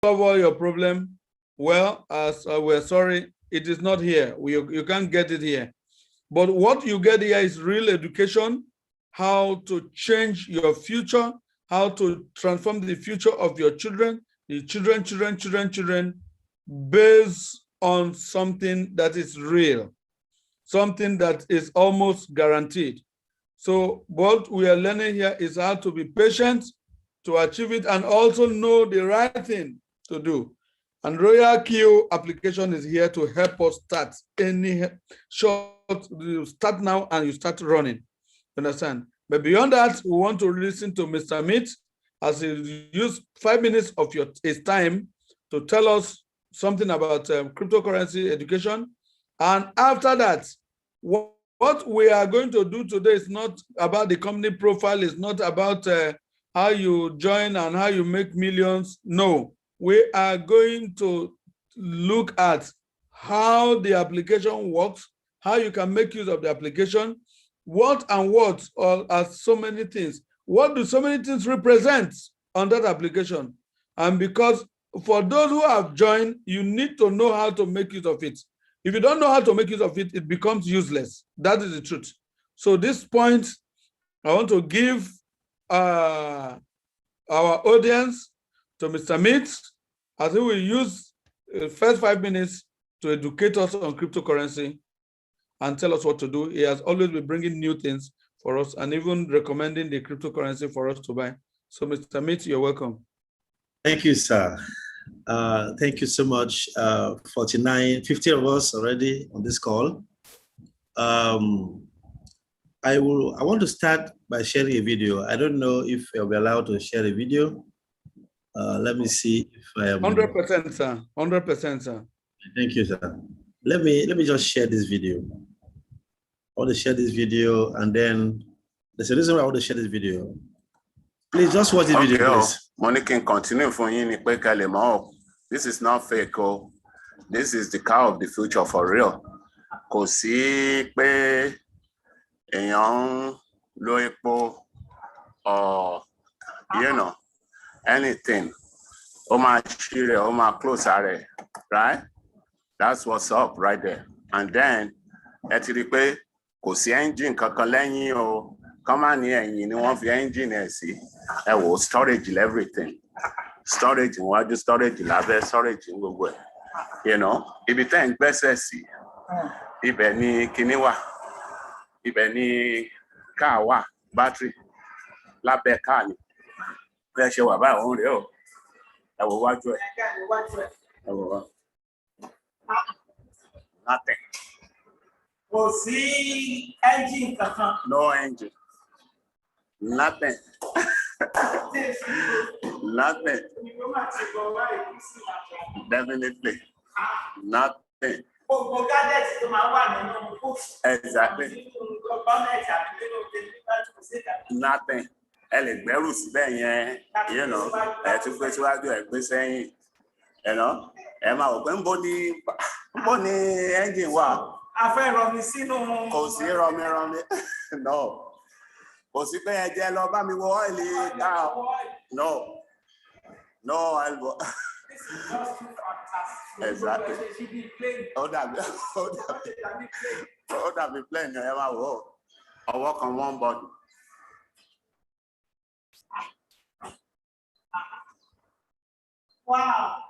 solve all your problem. Well, as we're sorry, it is not here. You can't get it here. But what you get here is real education, how to change your future, how to transform the future of your children, the children, based on something that is real, something that is almost guaranteed. So what we are learning here is how to be patient to achieve it and also know the right thing to do. And Royal Q application is here to help us start any short. You start now and you start running. Understand? But beyond that, we want to listen to Mr. Amit as he used 5 minutes of his time to tell us something about cryptocurrency education. And after that, what we are going to do today is not about the company profile, it's not about how you join and how you make millions. No, we are going to look at how the application works, how you can make use of the application, what are so many things. What do so many things represent on that application? And because for those who have joined, you need to know how to make use of it. If you don't know how to make use of it, it becomes useless. That is the truth. So this point, I want to give our audience to Mr. Amit, as he will use the first 5 minutes to educate us on cryptocurrency and tell us what to do. He has always been bringing new things for us and even recommending the cryptocurrency for us to buy. So Mr. Amit, you're welcome. Thank you, sir. Thank you so much. 50 of us already on this call. I want to start by sharing a video. I don't know if I'll be allowed to share a video. Let me see if I am. 100%, sir. 100%, sir. Thank you, sir. Let me just share this video. I want to share this video, and then there's a reason why I want to share this video. Please just watch the video, please. Money can continue for you. This is not fake. Oh. This is the car of the future for real. Kò sí pé èèyàn lo epo or anything. Ó máa ṣí rẹ̀, ó máa close rẹ̀, right? That's what's up right there. And then ẹ ti rí pé kò sí engine kankan lẹ́yìn o. Kọ́má ní ẹ̀yìn ni wọ́n fi engine ẹ̀ sí. Ẹ wò storage everything. Storage níwájú, storage lábẹ́, storage ní gbogbo ẹ̀. Ibi tẹ́ ń gbẹ́sẹ̀ sí, ibẹ̀ ni kíní wà, ibẹ̀ ni car wà, battery lábẹ́ car ni. Bí ẹ ṣe wà báyìí òun rèé o. Ẹ wò wájú ẹ̀. Ẹ wò wá. Nothing. Kò sí engine kankan. No engine. Nothing. Nothing. Definitely. Nothing. Exactly. Nothing. Ẹ lè gbẹ́rù síbẹ̀ yẹn, ẹ tún gbé síwájú, ẹ gbé sẹ́yìn, ẹ máa wò pé ń bó ni engine wà. A fẹ́ rọmi sínú. Kò sí rọmi. No. Kò sí pé ẹ jẹ́ lọ bá mi wọ ọ́ìlì dáa. No. No, I'll This is just too fantastic. Exactly. Ó dàbí plane ẹ máa wò ó. Ọwọ́ kan one body. Wow.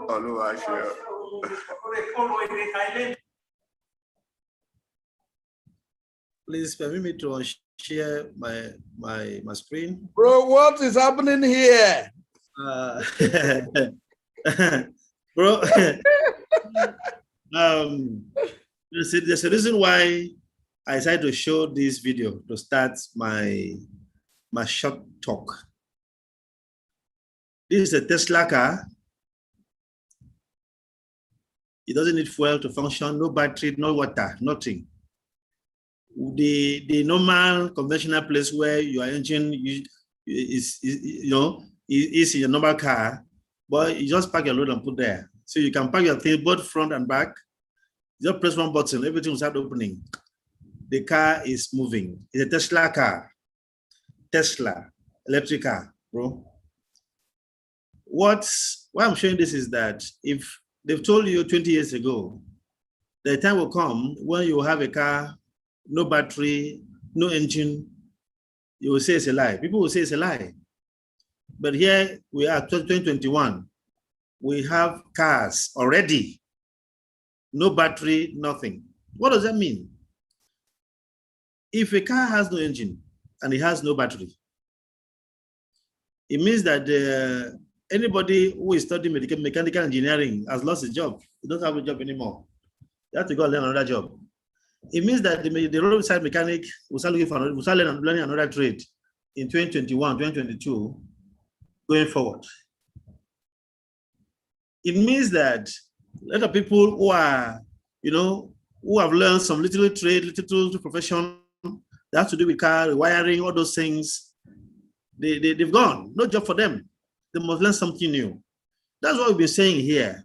Olúwa ṣe. Please permit me to share my screen. Bro, what is happening here? Bro, there's a reason why I decided to show this video to start my short talk. This is a Tesla car. It doesn't need fuel to function, no battery, no water, nothing. The normal conventional place where your engine is in your normal car, but you just park your load and put there. So you can park your thing both front and back. Just press one button, everything will start opening. The car is moving. It's a Tesla car. Tesla, electric car, bro. Why I'm showing this is that if they've told you 20 years ago, the time will come when you have a car, no battery, no engine, you will say it's a lie. People will say it's a lie. But here we are, 2021. We have cars already, no battery, nothing. What does that mean? If a car has no engine and it has no battery, it means that anybody who is studying mechanical engineering has lost his job. He doesn't have a job anymore. You have to go and learn another job. It means that the roadside mechanic will start learning another trade in 2021, 2022, going forward. It means that a lot of people who are, who have learned some little trade, little profession that has to do with car, wiring, all those things, they've gone. No job for them. They must learn something new. That's what we've been saying here,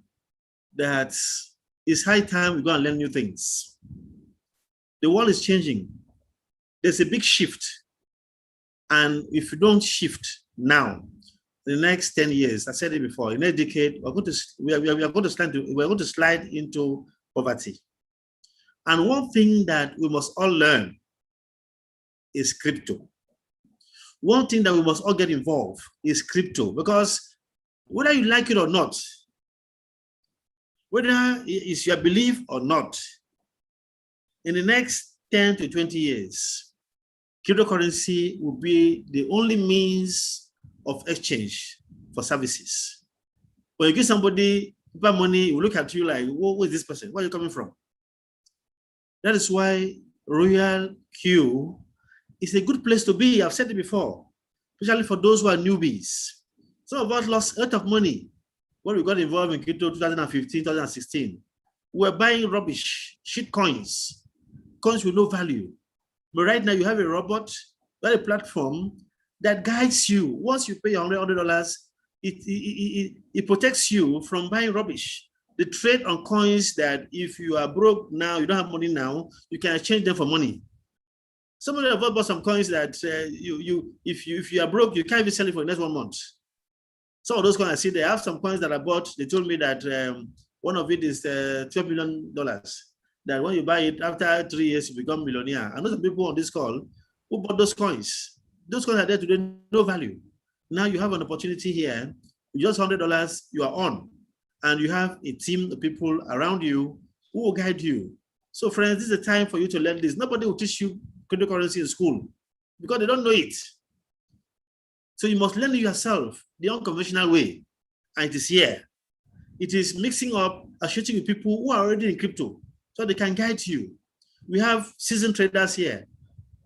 that it's high time we go and learn new things. The world is changing. There's a big shift. And if you don't shift now, the next 10 years, I said it before, in a decade, we're going to slide into poverty. And one thing that we must all learn is crypto. One thing that we must all get involved is crypto, because whether you like it or not, whether it's your belief or not, in the next 10 to 20 years, cryptocurrency will be the only means of exchange for services. When you give somebody money, he will look at you like, who is this person? Where are you coming from? That is why Royal Q is a good place to be. I've said it before, especially for those who are newbies. Some of us lost a lot of money when we got involved in crypto 2015, 2016. We were buying rubbish, shit coins with no value. But right now you have a robot, you have a platform that guides you. Once you pay your $100, it protects you from buying rubbish. The trade on coins that if you are broke now, you don't have money now, you can exchange them for money. Somebody have bought some coins that if you are broke, you can't even sell it for the next 1 month. Some of those coins I see, they have some coins that I bought. They told me that one of it is $12 million. That when you buy it, after 3 years, you become millionaire. I know some people on this call who bought those coins. Those coins are there today, no value. Now you have an opportunity here. With just $100, you are on. And you have a team of people around you who will guide you. So friends, this is the time for you to learn this. Nobody will teach you cryptocurrency in school because they don't know it. So you must learn it yourself, the unconventional way. And it is here. It is mixing up, associating with people who are already in crypto so they can guide you. We have seasoned traders here.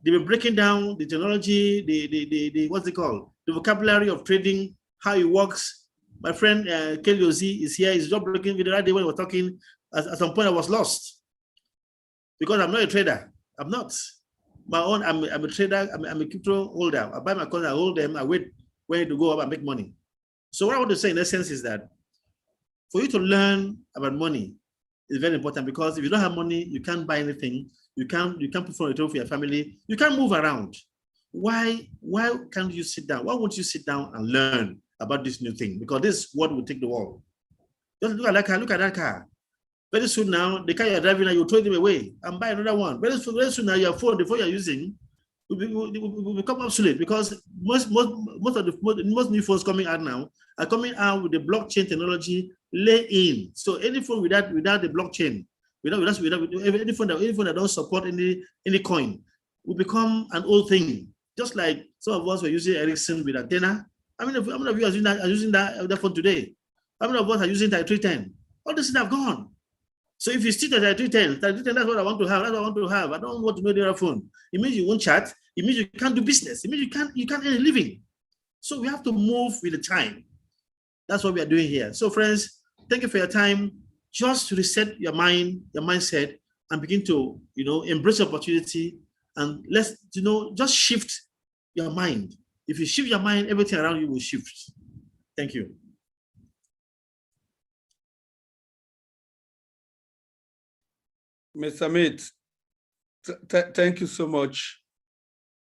They've been breaking down the technology, the what's it called? The vocabulary of trading, how it works. My friend Kelly Ozi is here. He's just breaking video. Right day when we were talking, at some point I was lost because I'm not a trader. I'm not. I'm a trader. I'm a crypto holder. I buy my coins, I hold them, I wait when to go up and make money. So what I want to say in essence is that for you to learn about money is very important, because if you don't have money, you can't buy anything. You can't put food on the table for your family. You can't move around. Why can't you sit down? Why won't you sit down and learn about this new thing? Because this is what will take the world. Just look at that car. Look at that car. Very soon now, the car you're driving, you throw them away and buy another one. Very soon now, your phone, the phone you're using, will become obsolete, because most new phones coming out now are coming out with the blockchain technology lay in. So any phone without the blockchain, without any phone that don't support any coin, will become an old thing. Just like some of us were using Ericsson with antenna. How many of you are using that phone today? How many of us are using that 310? All these things have gone. So if you stick to that 310, that's what I want to have. That's what I want to have. I don't want to know the other phone. It means you won't chat. It means you can't do business. It means you can't earn a living. So we have to move with the time. That's what we are doing here. So friends, thank you for your time. Just reset your mind, your mindset, and begin to embrace opportunity. And let's just shift your mind. If you shift your mind, everything around you will shift. Thank you. Mr. Amit, thank you so much.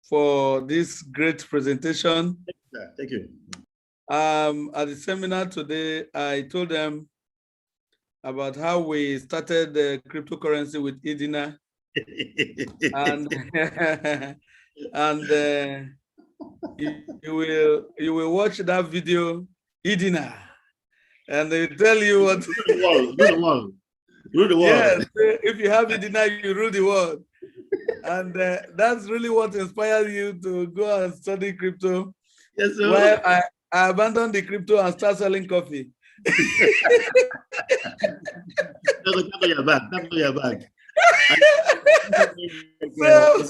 for this great presentation. Thank you. At the seminar today, I told them about how we started the cryptocurrency with Idina, and and you will watch that video, Idina, and they tell you what. Rule the world. Rule the world. Yes, if you have Idina, you rule the world. And that's really what inspired you to go and study crypto. Yes, sir. Well, I abandoned the crypto and start selling coffee. Tap on your back. Tap on your back. So,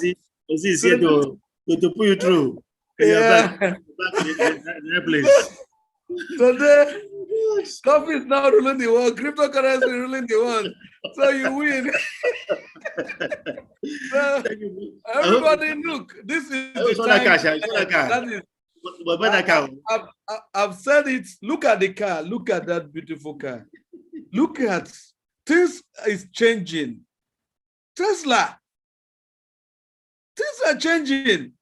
is here to put you through. Yeah. Back in the place. Today, coffee is now ruling the world, cryptocurrency ruling the world. So you win. So, everybody, look, this is the time. I've said it. Look at the car. Look at that beautiful car. Look at things is changing. Tesla. Things are changing.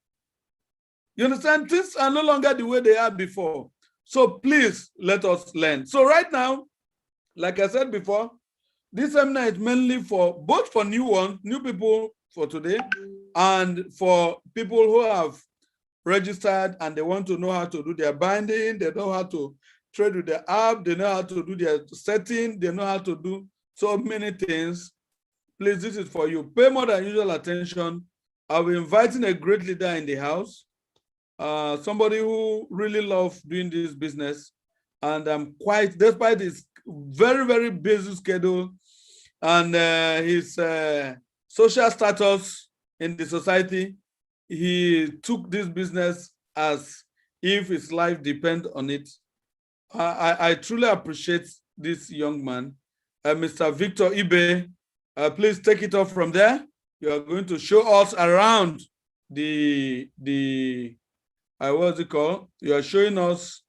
You understand? Things are no longer the way they are before. So please let us learn. So right now, like I said before, this seminar is mainly for both for new people for today, and for people who have registered and they want to know how to do their binding, they know how to trade with the app, they know how to do their setting, they know how to do so many things. Please, this is for you. Pay more than usual attention. I'll be inviting a great leader in the house, somebody who really loves doing this business. And I'm quite, despite his very, very busy schedule and his social status in the society, he took this business as if his life depends on it. I truly appreciate this young man, Mr. Victor Ibe. Please take it off from there. You are going to show us around the what's it called? You are showing us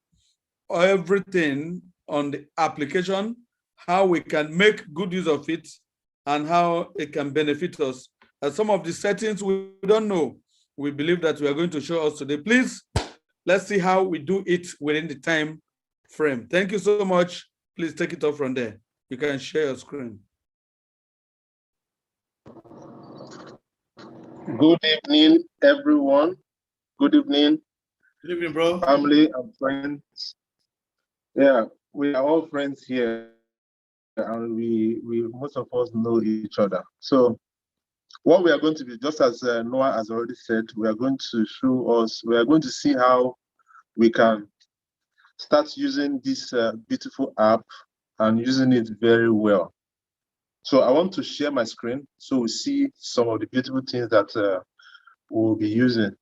everything on the application, how we can make good use of it, and how it can benefit us. Some of the settings we don't know, we believe that we are going to show us today. Please, let's see how we do it within the time frame. Thank you so much. Please take it off from there. You can share your screen. Good evening, everyone. Good evening. Good evening, bro. Family and friends. Yeah, we are all friends here, and we most of us know each other. So what we are going to be, just as Noah has already said, we are going to see how we can start using this beautiful app and using it very well. So I want to share my screen so we see some of the beautiful things that we'll be using.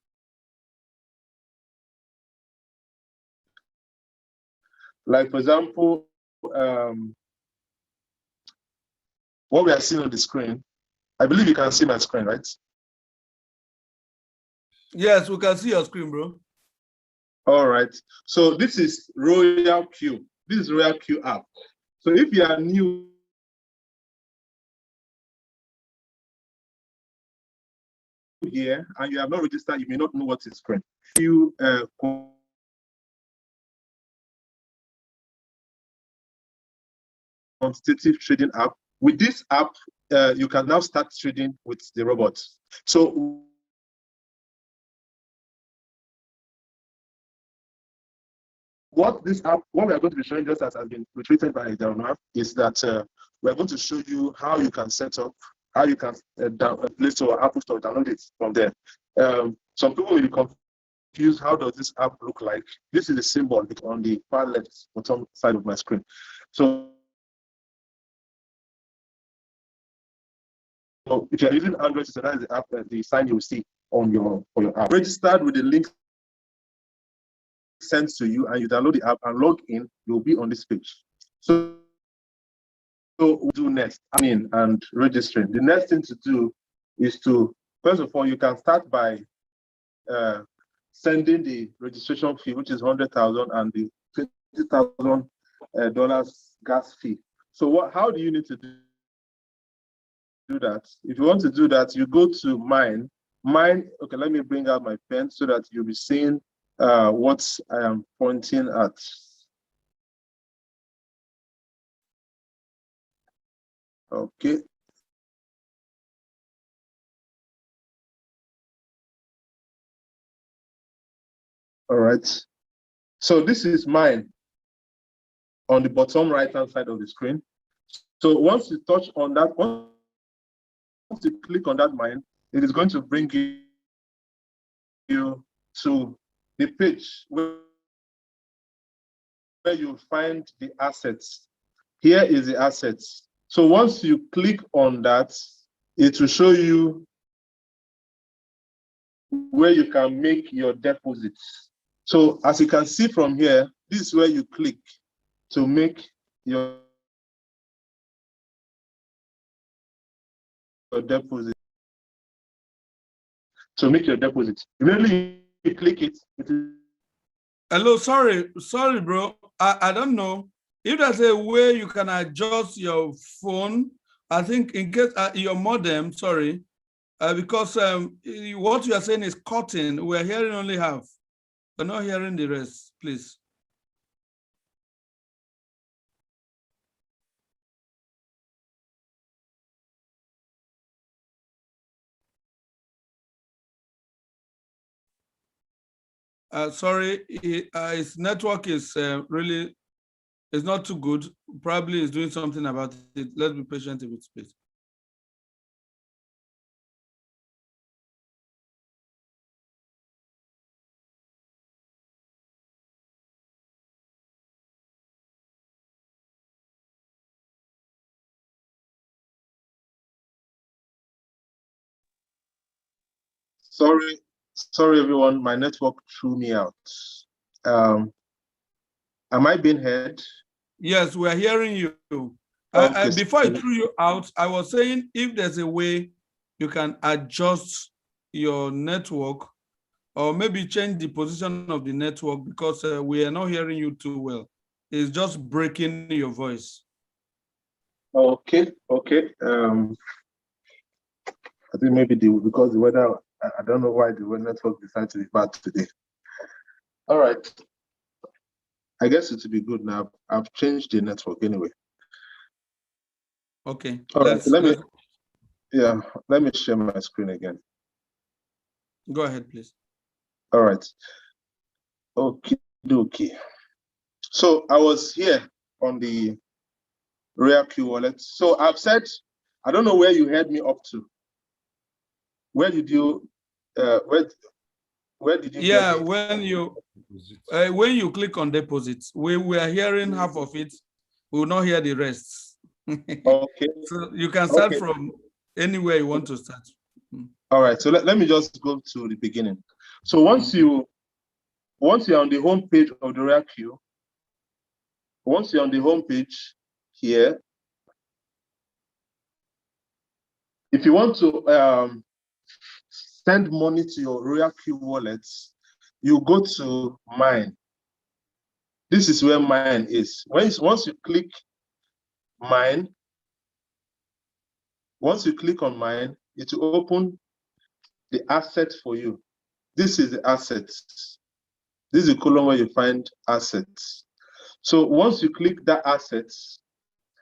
Like, for example, what we are seeing on the screen, I believe you can see my screen, right? Yes, we can see your screen, bro. All right. So this is Royal Q. This is Royal Q app. So if you are new here and you have not registered, you may not know what is screen. You quantitative trading app. With this app, you can now start trading with the robot. So what we are going to be showing, just as has been retweeted by Delma, is that we're going to show you how you can set up, how you can Play Store or Apple Store, download it from there. Some people will be confused. How does this app look like? This is the symbol on the far left bottom side of my screen. So if you're using Android, so that is the app, the sign you will see on your app. Registered with the link sent to you, and you download the app and log in, you'll be on this page. So we'll do next, and registering. The next thing to do is to, first of all, you can start by sending the registration fee, which is $100,000, and the $20,000 gas fee. So how do you need to do that? If you want to do that, you go to mine, Mine, okay, let me bring out my pen so that you'll be seeing what I am pointing at. Okay. All right. So this is mine on the bottom right-hand side of the screen. So once you touch on that, once you click on that mine, it is going to bring you to the page where you find the assets. Here is the assets. So once you click on that, it will show you where you can make your deposits. So as you can see from here, this is where you click to make your deposit. To make your deposit. Immediately you click it. Hello, sorry, bro. I don't know. If there's a way you can adjust your phone, I think in case your modem, sorry, because what you are saying is cutting. We're hearing only half. We're not hearing the rest, please. Sorry, his network is really, it's not too good. Probably is doing something about it. Let's be patient a bit, please. Sorry everyone, my network threw me out. Am I being heard? Yes, we're hearing you. Okay. Before I threw you out, I was saying if there's a way you can adjust your network or maybe change the position of the network because we are not hearing you too well. It's just breaking your voice. Okay. I think maybe because the weather, I don't know why the network decided to be bad today. All right. I guess it will be good now. I've changed the network anyway. Okay. All right. Let me share my screen again. Go ahead, please. All right. Okay. So I was here on the RealQ wallet. So I've said, I don't know where you heard me up to. Where did you where did you Yeah, get when you click on deposits, we are hearing half of it. We will not hear the rest. Okay. So you can start from anywhere you want to start. All right. So let me just go to the beginning. So once you're on the home page of the RealQ, once you're on the home page here, if you want to send money to your RealQ wallets, you go to mine. This is where mine is. Once you click mine, once you click on mine, it will open the asset for you. This is the assets. This is the column where you find assets. So once you click that assets,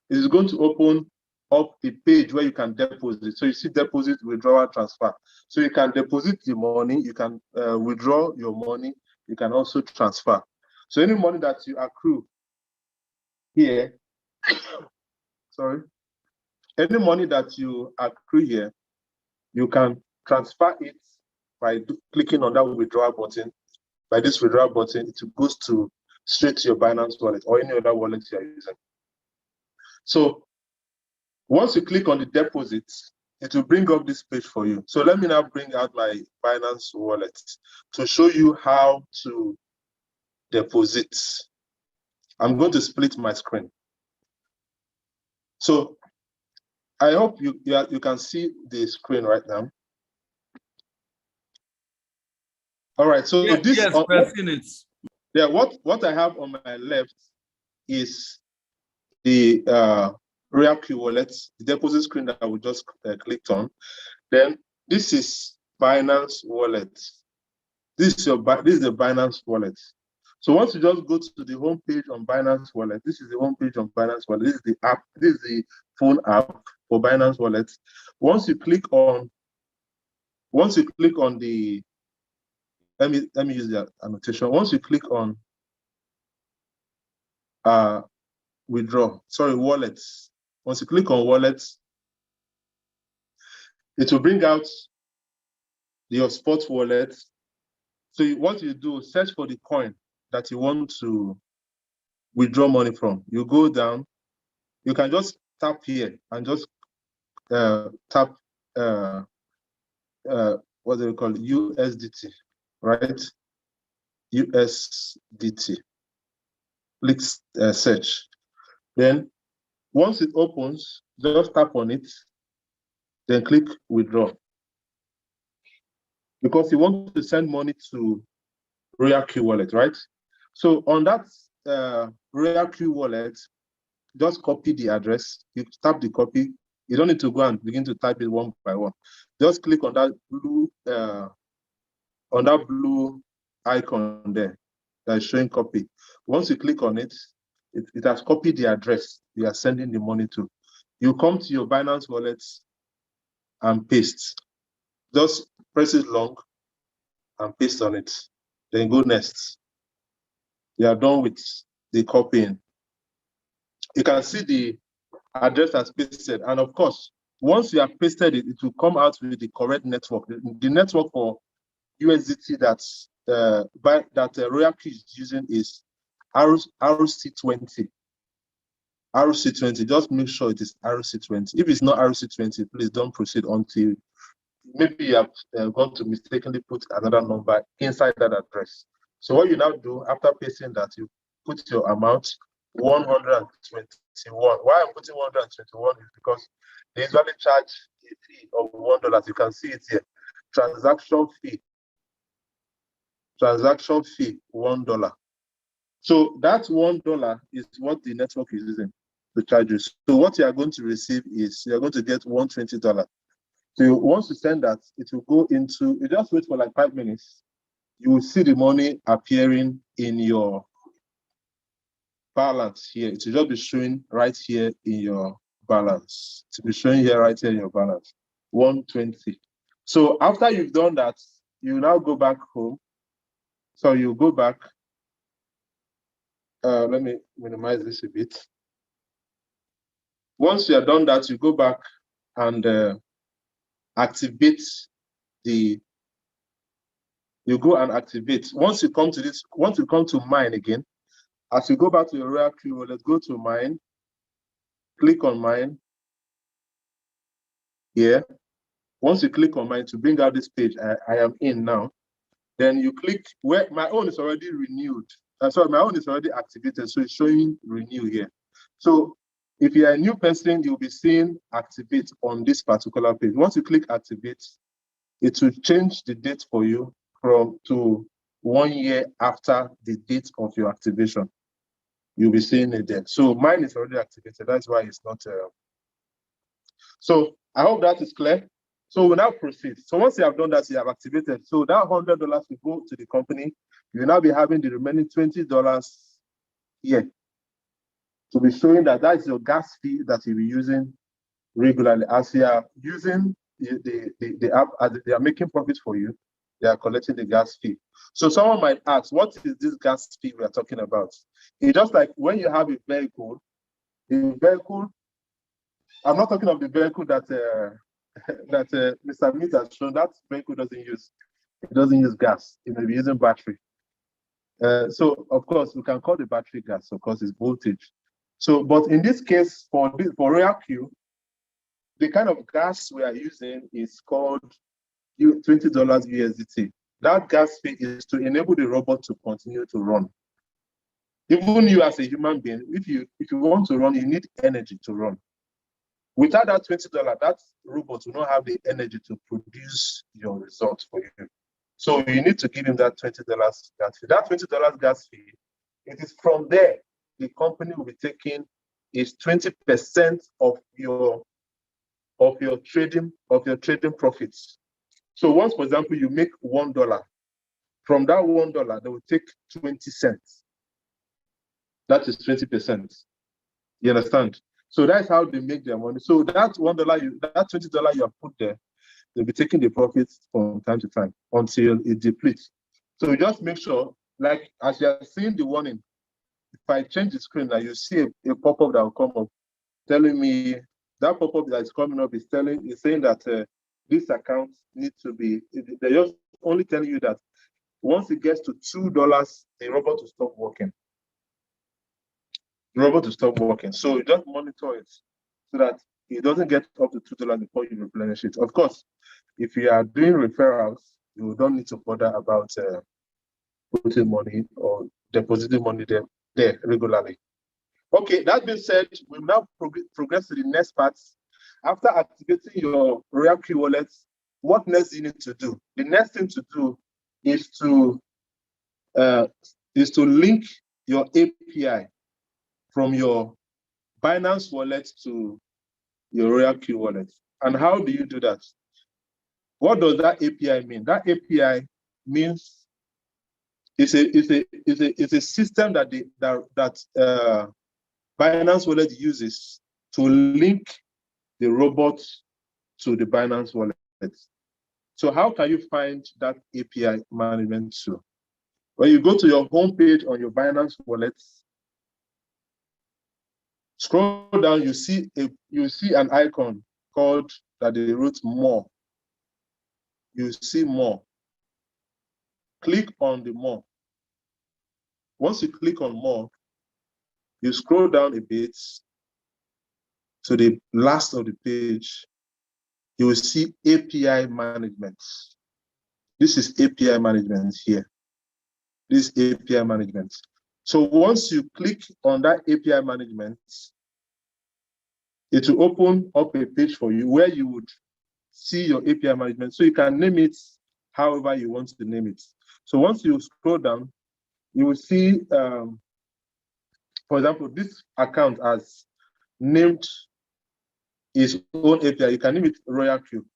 it is going to open up the page where you can deposit. So you see deposit, withdrawal, transfer. So you can deposit the money, you can withdraw your money, you can also transfer. So any money that you accrue here, sorry, any money that you accrue here, you can transfer it by clicking on that withdrawal button. By this withdrawal button, it goes straight to your Binance wallet or any other wallet you're using. So once you click on the deposits, it will bring up this page for you. So let me now bring out my Binance wallet to show you how to deposit. I'm going to split my screen. So I hope you can see the screen right now. All right. So yes, this yeah, what I have on my left is the RealQ wallet, the deposit screen that we just clicked on. Then this is Binance wallet. This is the Binance wallet. So once you just go to the home page on Binance wallet, this is the home page on Binance wallet. This is the app. This is the phone app for Binance wallet. Once you click on the, let me use the annotation. Once you click on wallets. Once you click on wallets, it will bring out your spot wallet. So what you do, search for the coin that you want to withdraw money from. You go down, you can just tap here and just tap what do we call it? USDT, right? USDT. Click search. Then once it opens, just tap on it, then click withdraw. Because you want to send money to Royal Q wallet, right? So on that Royal Q wallet, just copy the address. You tap the copy. You don't need to go and begin to type it one by one. Just click on that blue icon there that is showing copy. Once you click on it, it has copied the address you are sending the money to. You come to your Binance wallet and paste. Just press it long and paste on it. Then go next. You are done with the copying. You can see the address as pasted. And of course, once you have pasted it, it will come out with the correct network. The network for USDT that Royal Q is using is RC20. RC20. Just make sure it is RC20. If it's not RC20, please don't proceed until maybe you have gone to mistakenly put another number inside that address. So what you now do after pasting that, you put your amount 121. Why I'm putting 121 is because they usually charge a fee of $1. You can see it here. Transaction fee $1. So that $1 is what the network is using to charge you. So what you are going to receive is you are going to get $120. So once you send that, it will go into, you just wait for like 5 minutes. You will see the money appearing in your balance here. It will just be showing right here in your balance. It will be showing here right here in your balance, 120. So after you've done that, you now go back home. So you go back. Let me minimize this a bit. Once you are done that, you go back and activate you go and activate. Once you come to mine again, as you go back to your Royal Q wallet, go to mine, click on mine here. Once you click on mine to bring out this page I am in now, then you click where my own is already renewed. Sorry, my own is already activated, so it's showing renew here. So if you're a new person, you'll be seeing activate on this particular page. Once you click activate, it will change the date for you to 1 year after the date of your activation. You'll be seeing it there. So mine is already activated. That's why it's not. So I hope that is clear. So we'll now proceed. So once you have done that, you have activated. So that $100 will go to the company. You will now be having the remaining $20 here to be showing that is your gas fee that you'll be using regularly. As you are using the app, as they are making profit for you, they are collecting the gas fee. So someone might ask, what is this gas fee we are talking about? It's just like when you have a vehicle, I'm not talking of the vehicle that Mr. Amit has shown. That vehicle doesn't use gas. It may be using battery. So of course we can call the battery gas, of course it's voltage. So, but in this case, for Royal Q, the kind of gas we are using is called $20 USDT. That gas fee is to enable the robot to continue to run. Even you as a human being, if you want to run, you need energy to run. Without that $20, that robot will not have the energy to produce your results for you. So you need to give him that $20 gas fee. That $20 gas fee, it is from there the company will be taking is 20% of your trading profits. So once, for example, you make $1, from that $1, they will take 20 cents. That is 20%. You understand? So that's how they make their money. So that $1, that $20 you have put there, they'll be taking the profits from time to time until it depletes. So just make sure, like as you are seeing the warning, if I change the screen, now you see a pop-up that will come up telling me, that pop-up that is coming up is saying that this account needs to be, they're just only telling you that once it gets to $2, the robot will stop working. The robot will stop working. So you just monitor it so that it doesn't get up to $2 before you replenish it. Of course, if you are doing referrals, you don't need to bother about putting money or depositing money there regularly. Okay, that being said, we'll now progress to the next part. After activating your Royal Q wallet, what next do you need to do? The next thing to do is to link your API from your Binance wallet to your Royal Q wallet. And how do you do that? What does that API mean? That API means it's a system that Binance wallet uses to link the robot to the Binance wallet. So how can you find that API management tool? When you go to your home page on your Binance wallet, scroll down, you see an icon called that they wrote more. You see more. Click on the more. Once you click on more, you scroll down a bit to the last of the page. You will see API management. This is API management here. This is API management. So once you click on that API management, it will open up a page for you where you would see your API management. So you can name it however you want to name it. So once you scroll down, you will see, for example, this account has named its own API. You can name it Royal Q,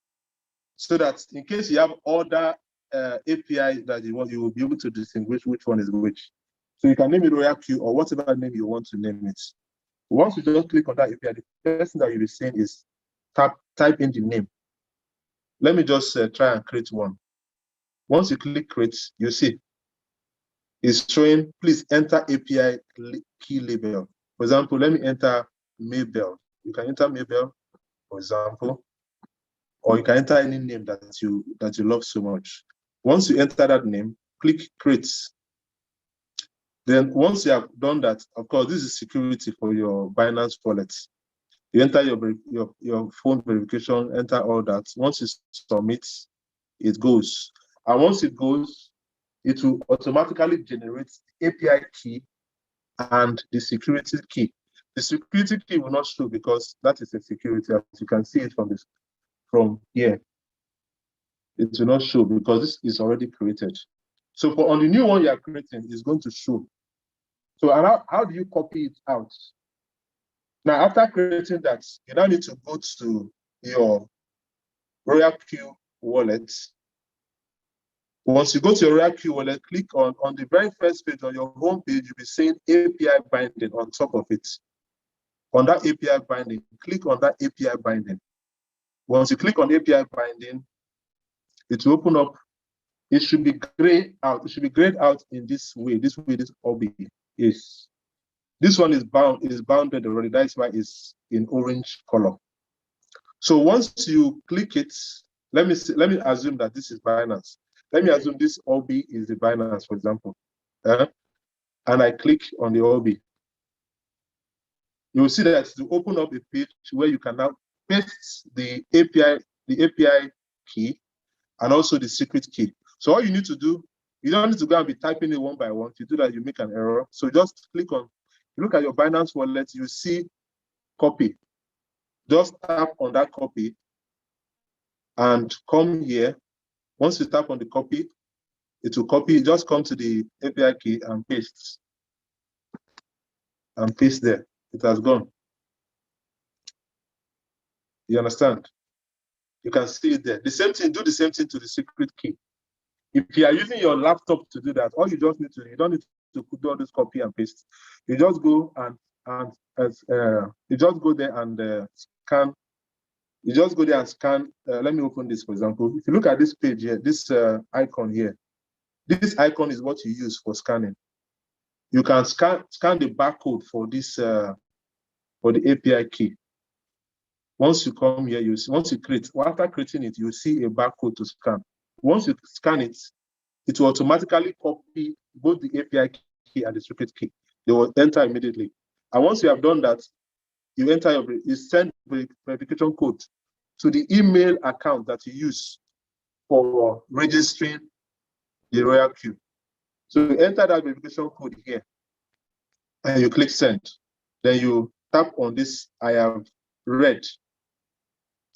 so that in case you have other API that you want, you will be able to distinguish which one is which. So you can name it Royal Q or whatever name you want to name it. Once you just click on that API, the first thing that you'll be saying is type in the name. Let me just try and create one. Once you click create, you see it's showing, please enter API key label. For example, let me enter Maybell. You can enter Maybell, for example, or you can enter any name that you love so much. Once you enter that name, click create. Then once you have done that, of course, this is security for your Binance wallet. You enter your phone verification, enter all that. Once you submit, it goes. And once it goes, it will automatically generate the API key and the security key. The security key will not show because that is a security, as you can see it from here. It will not show because this is already created. So on the new one you are creating, it's going to show. So how do you copy it out? Now, after creating that, you now need to go to your Royal Q wallet. Once you go to your Royal Q wallet, click on the very first page on your home page, you'll be seeing API binding on top of it. On that API binding, click on that API binding. Once you click on API binding, it will open up. It should be grayed out. It should be grayed out in this way. This OB is. This one is bounded already. That's why it's in orange color. So once you click it, let me assume that this is Binance. Let me assume this OB is the Binance, for example. And I click on the OB. You will see that to open up a page where you can now paste the API key and also the secret key. So all you need to do, you don't need to go and be typing it one by one. If you do that, you make an error. So just click on, you look at your Binance wallet, you see copy. Just tap on that copy and come here. Once you tap on the copy, it will copy. Just come to the API key and paste. And paste there. It has gone. You understand? You can see it there. The same thing, do the same thing to the secret key. If you are using your laptop to do that, all you just need to, you don't need to do all this copy and paste. You just go you just go there and scan. You just go there and scan. Let me open this, for example. If you look at this page here, this icon here, this icon is what you use for scanning. You can scan the barcode for this for the API key. Once you come here, once you create, after creating it, you see a barcode to scan. Once you scan it, it will automatically copy both the API key and the secret key. They will enter immediately. And once you have done that, you send verification code to the email account that you use for registering the Royal Queue. So you enter that verification code here, and you click send. Then you tap on this. I have read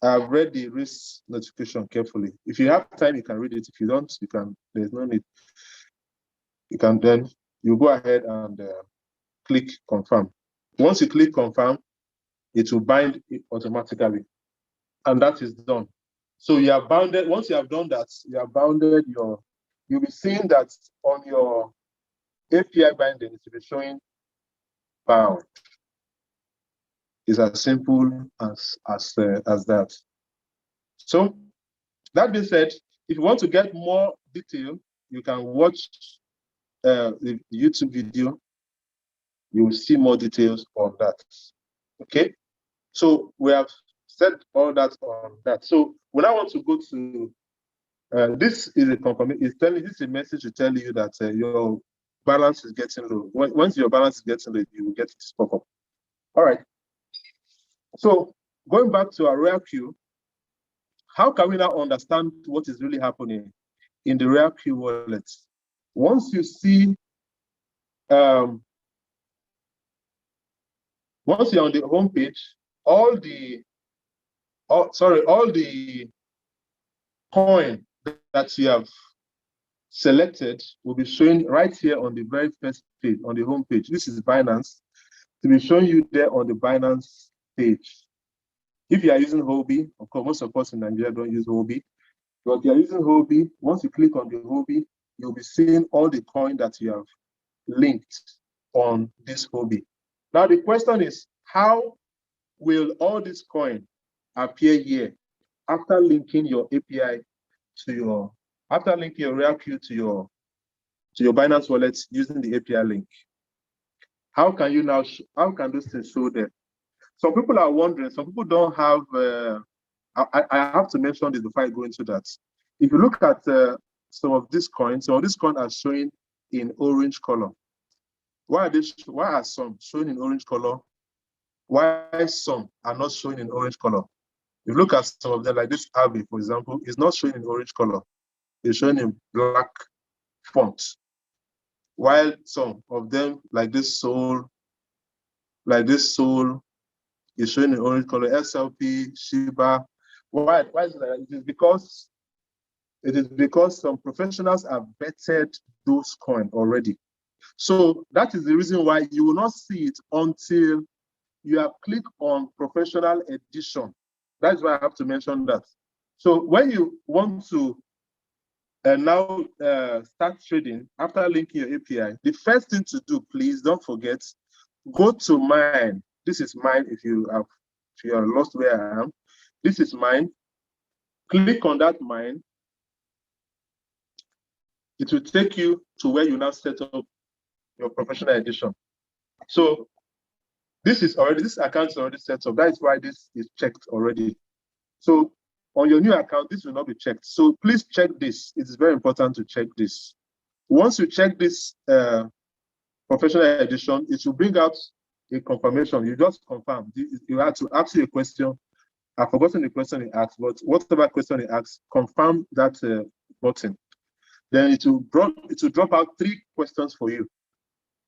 the risk notification carefully. If you have time, you can read it. If you don't, you can. There's no need. You can then go ahead and click confirm. Once you click confirm, it will bind it automatically, and that is done. So you are bounded. Once you have done that, you are bounded. You'll be seeing that on your API binding, it will be showing bound. It's as simple as that. So that being said, if you want to get more detail, you can watch the YouTube video. You will see more details on that. Okay. So we have said all that on that. So when I want to go to this is a confirmation. This is a message to tell you that your balance is getting low. Once your balance is getting low, you will get this pop-up. All right. So going back to our Royal Queue, how can we now understand what is really happening in the Royal Queue wallet? Once you see, once you're on the home page, all the coin that you have selected will be showing right here on the very first page, on the home page. This is Binance. To be showing you there on the Binance page. If you are using Huobi, of course, most of us in Nigeria don't use Huobi. But if you are using Huobi, once you click on the Huobi, you'll be seeing all the coin that you have linked on this Huobi. Now the question is, how will all this coin appear here after linking your API to after linking your Royal Queue to your Binance wallet using the API link? How can you now? How can those things show there? Some people are wondering. Some people don't have. I have to mention this before I go into that. If you look at some of these coins are showing in orange color. Why are some showing in orange color? Why some are not showing in orange color? If you look at some of them, like this Abbey, for example, is not showing in orange color. It's showing in black font. While some of them, like this Soul, is showing in orange color. SLP, Shiba. Why is that? It is because some professionals have vetted those coins already. So that is the reason why you will not see it until you have clicked on professional edition. That's why I have to mention that. So when you want to now start trading after linking your API, the first thing to do, please don't forget, go to mine. This is mine. If you are lost where I am, this is mine. Click on that mine. It will take you to where you now set up your professional edition. So this account is already set up. That is why this is checked already. So on your new account, this will not be checked. So please check this. It is very important to check this. Once you check this professional edition, it will bring out a confirmation. You just confirm. You have to ask you a question. I've forgotten the question he asked, but whatever question he asked, confirm that button. Then it will drop out 3 questions for you.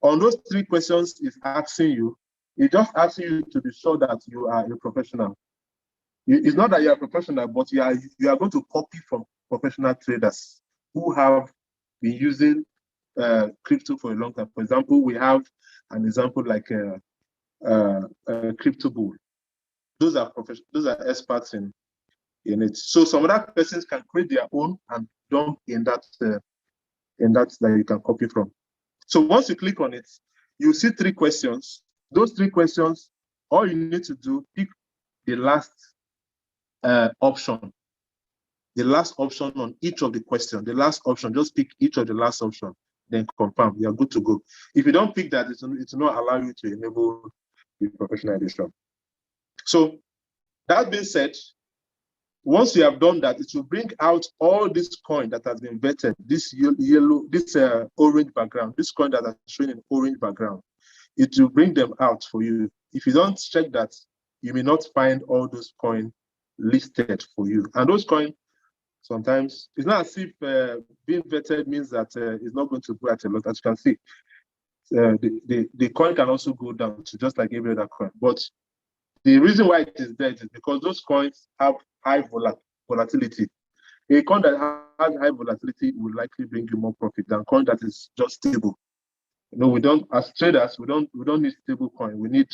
On those 3 questions it's asking you, it just asks you to be sure that you are a professional. It's not that you are a professional, but you are going to copy from professional traders who have been using crypto for a long time. For example, we have an example like Crypto Bull. Those are experts in in it. So some other persons can create their own and dump in that that you can copy from. So once you click on it, you see 3 questions. Those 3 questions, all you need to do, pick the last option. The last option on each of the questions. The last option, just pick each of the last option, then confirm. You're good to go. If you don't pick that, it will not allow you to enable the professional edition. So that being said, once you have done that, it will bring out all this coin that has been vetted, this yellow, this orange background, this coin that is showing in orange background. It will bring them out for you. If you don't check that, you may not find all those coins listed for you. And those coins, sometimes, it's not as if being vetted means that it's not going to go at a lot. As you can see, the coin can also go down to just like every other coin. But the reason why it is there is because those coins have high volatility. A coin that has high volatility will likely bring you more profit than a coin that is just stable. You know, we don't, as traders, we don't need stable coin. We need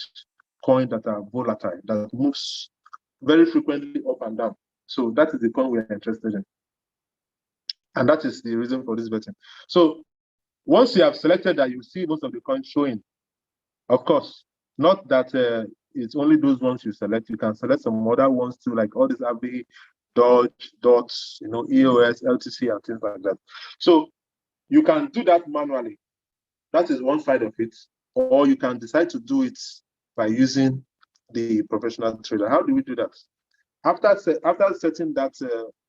coins that are volatile, that moves very frequently up and down. So that is the coin we are interested in. And that is the reason for this betting. So once you have selected that, you see most of the coins showing. Of course, not that it's only those ones you select. You can select some other ones too, like all these ABI, Dodge, DOTS, you know, EOS, LTC, and things like that. So you can do that manually. That is one side of it. Or you can decide to do it by using the professional trader. How do we do that? After setting that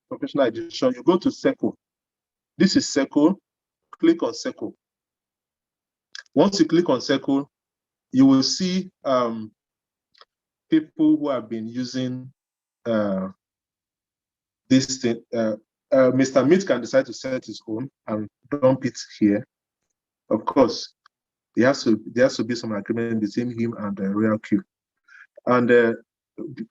professional edition, you go to Circle. This is Circle. Click on Circle. Once you click on Circle, you will see people who have been using this thing. Mr. Amit can decide to set his own and dump it here. Of course, there has to be some agreement between him and Royal Q. And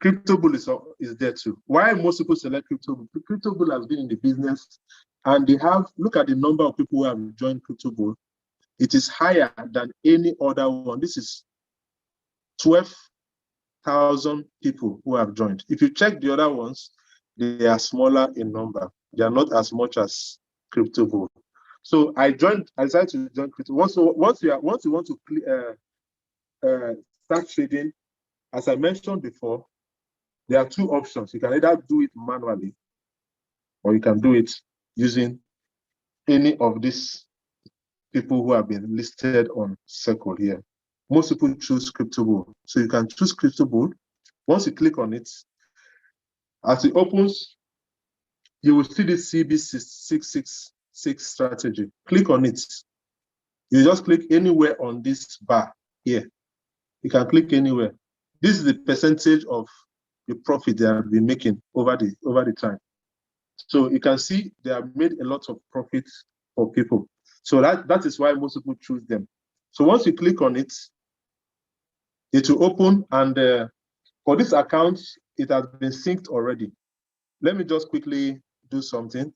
Crypto Bull is there too. Why most people select Crypto Bull? Crypto Bull has been in the business, and they have, look at the number of people who have joined Crypto Bull. It is higher than any other one. This is 12,000 people who have joined. If you check the other ones, they are smaller in number. They are not as much as Crypto Bull. So I decided to join Crypto. Once you want to start trading, as I mentioned before, there are 2 options. You can either do it manually, or you can do it using any of these people who have been listed on Circle here. Most people choose Crypto Bull. So you can choose Crypto Bull. Once you click on it, as it opens, you will see this CB666 strategy. Click on it. You just click anywhere on this bar here. You can click anywhere. This is the percentage of the profit they have been making over the time. So you can see they have made a lot of profit for people. So that is why most people choose them. So once you click on it, it will open, and for this account, it has been synced already. Let me just quickly do something.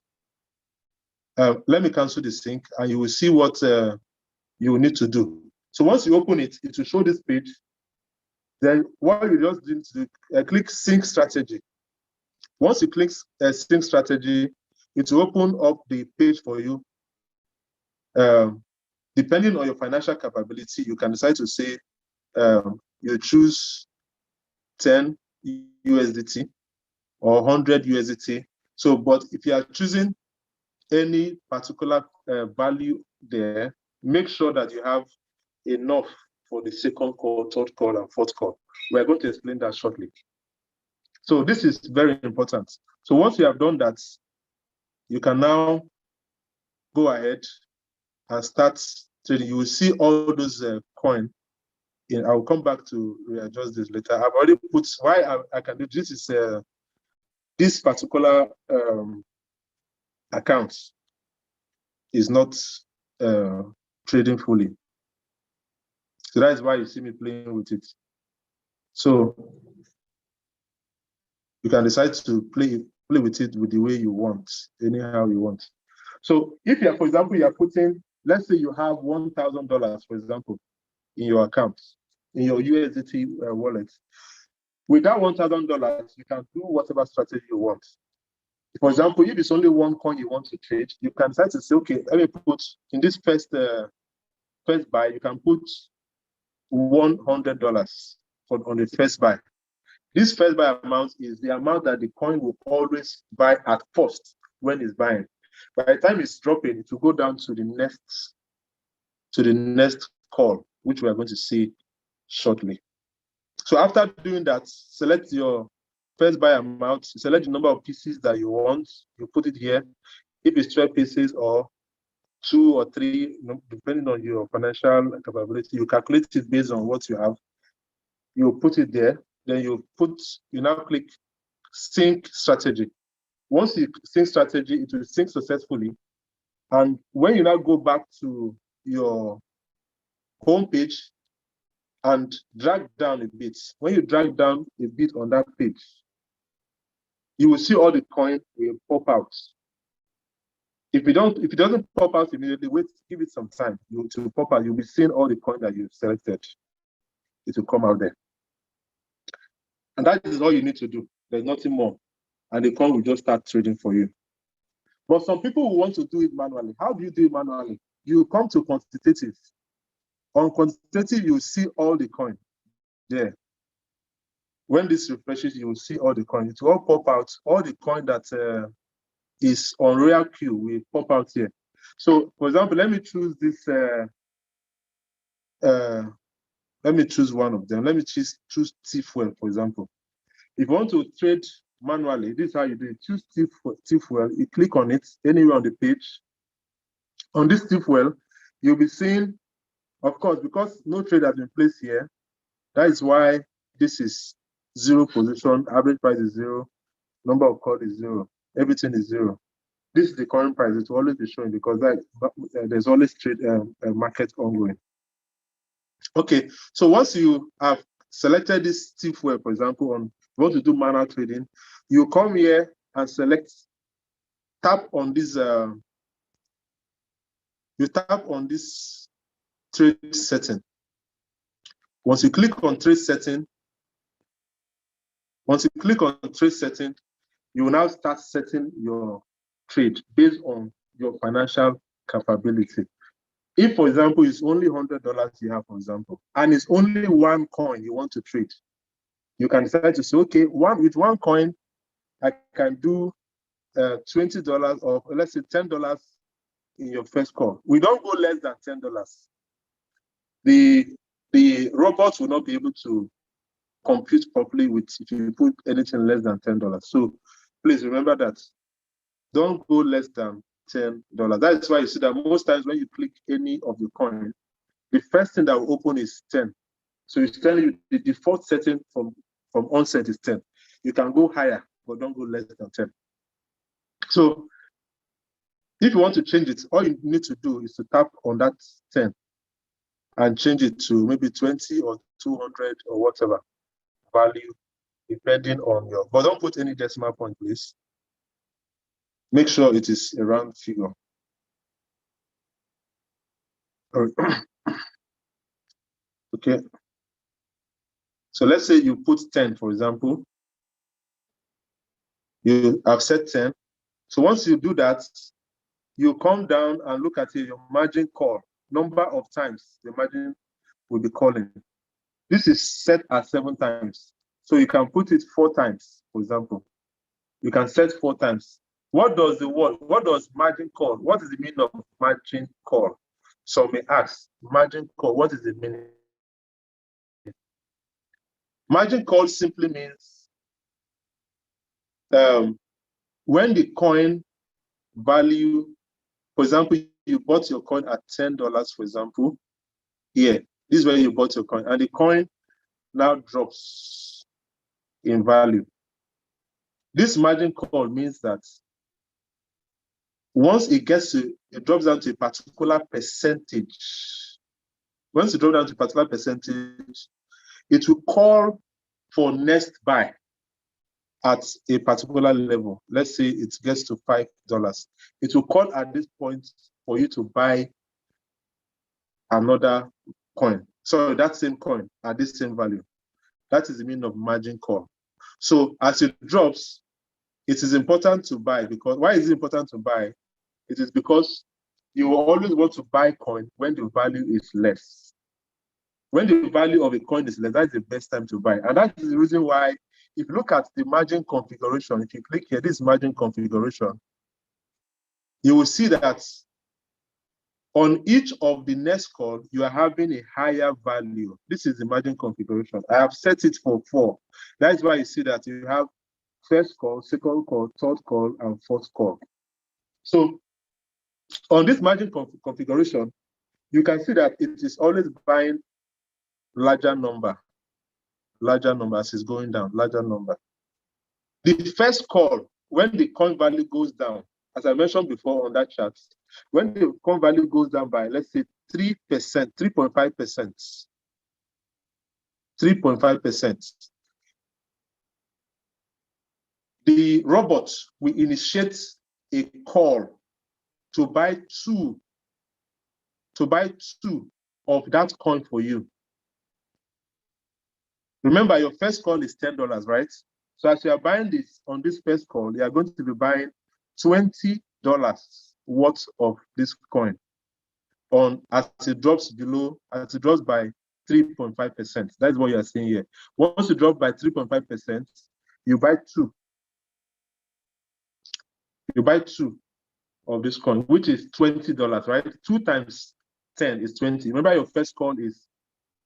Let me cancel the sync, and you will see what you will need to do. So once you open it, it will show this page. Then what you just need to do, click Sync Strategy. Once you click Sync Strategy, it will open up the page for you. Depending on your financial capability, you can decide to say you choose 10 USDT or 100 USDT. So, but if you are choosing any particular value there, make sure that you have enough for the second call, third call, and fourth call. We're going to explain that shortly. So this is very important. So once you have done that, you can now go ahead and start trading. You will see all those coins. I'll come back to readjust this later. I've already put why I can do this is this particular account is not trading fully. So that is why you see me playing with it. So you can decide to play with it with the way you want, anyhow you want. So if you're, for example, you're putting, let's say you have $1,000, for example, in your account, in your USDT wallet. With that $1,000, you can do whatever strategy you want. For example, if it's only one coin you want to trade, you can decide to say, okay, let me put in this first buy, you can put $100 on the first buy. This first buy amount is the amount that the coin will always buy at first when it's buying. By the time it's dropping, it will go down to the next call, which we are going to see shortly. So after doing that, select your first buy amount, select the number of pieces that you want, you put it here. If it's 12 pieces or 2 or 3, depending on your financial capability, you calculate it based on what you have. You put it there, then you now click sync strategy. Once you sync strategy, it will sync successfully. And when you now go back to your home page and drag down a bit, when you drag down a bit on that page, you will see all the coins will pop out. If it doesn't pop out immediately, wait, give it some time. To pop out, you'll be seeing all the coins that you've selected. It will come out there. And that is all you need to do. There's nothing more. And the coin will just start trading for you. But some people will want to do it manually. How do you do it manually? You come to quantitative. On quantitative, you will see all the coin there. When this refreshes, you will see all the coin. It will all pop out. All the coin that is on Royal Queue will pop out here. So, for example, let me choose this. Let me choose one of them. Let me choose T-Fuel, for example. If you want to trade manually, this is how you do it. Choose T-Fuel. You click on it anywhere on the page. On this T-Fuel, you'll be seeing, of course, because no trade has been placed here, that is why this is 0 position, average price is 0, number of calls is 0, everything is 0. This is the current price. It will always be showing because there's always trade market ongoing. Okay, so once you have selected this T-Fuel, for example, you want to do manual trading, you come here and tap on this, you tap on this trade setting. Once you click on trade setting, you will now start setting your trade based on your financial capability. If, for example, it's only $100 you have, for example, and it's only one coin you want to trade, you can decide to say, okay, with one coin, I can do $20 or let's say $10 in your first call. We don't go less than $10. The robots will not be able to compute properly if you put anything less than $10. So please remember that. Don't go less than $10. That's why you see that most times when you click any of the coin, the first thing that will open is 10. So it's telling you the default setting from onset is 10. You can go higher, but don't go less than 10. So if you want to change it, all you need to do is to tap on that 10 and change it to maybe 20 or 200 or whatever value, depending on but don't put any decimal point, please. Make sure it is a round figure. Okay. So let's say you put 10, for example. You have set 10. So once you do that, you come down and look at your margin call, number of times the margin will be calling. This is set at 7 times. So you can put it 4 times, for example. You can set 4 times. What does margin call? What is the meaning of margin call? So may ask, margin call, what is the meaning? Margin call simply means when the coin value, for example, you bought your coin at $10, for example, here, this is where you bought your coin, and the coin now drops in value. This margin call means that once it drops down to a particular percentage, once it drops down to a particular percentage, it will call for next buy at a particular level. Let's say it gets to $5. It will call at this point for you to buy another coin. So that same coin at this same value. That is the meaning of margin call. So as it drops, it is important to buy. Because why is it important to buy? It is because you will always want to buy coin when the value is less. When the value of a coin is less, that's the best time to buy. And that is the reason why, if you look at the margin configuration, if you click here, this margin configuration, you will see that on each of the next call, you are having a higher value. This is the margin configuration. I have set it for 4. That's why you see that you have first call, second call, third call, and fourth call. So on this margin configuration, you can see that it is always buying larger number as it's going down, larger number. The first call, when the coin value goes down, as I mentioned before on that chart, when the coin value goes down by, let's say, 3%, 3.5%, 3.5%, the robot will initiate a call to buy two of that coin for you. Remember, your first call is $10, right? So as you are buying this on this first call, you are going to be buying $20 worth of this coin on as it drops by 3.5%. That's what you are seeing here. Once you drop by 3.5%, you buy two. You buy two of this coin, which is $20, right? 2 times 10 is 20. Remember, your first call is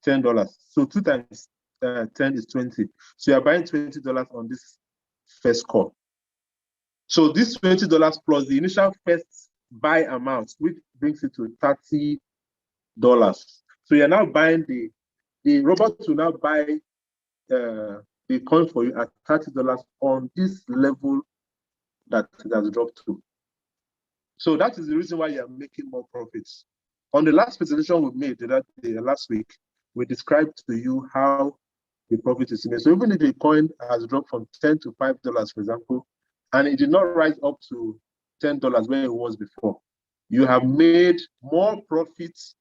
$10. So 2 times 10 is 20. So you are buying $20 on this first call. So this $20 plus the initial first buy amount, which brings it to $30. So you're now buying the robot will now buy the coin for you at $30 on this level that it has dropped to. So that is the reason why you're making more profits. On the last presentation we made last week, we described to you how the profit is made. So even if the coin has dropped from $10 to $5, for example, and it did not rise up to $10 where it was before, you have made more profits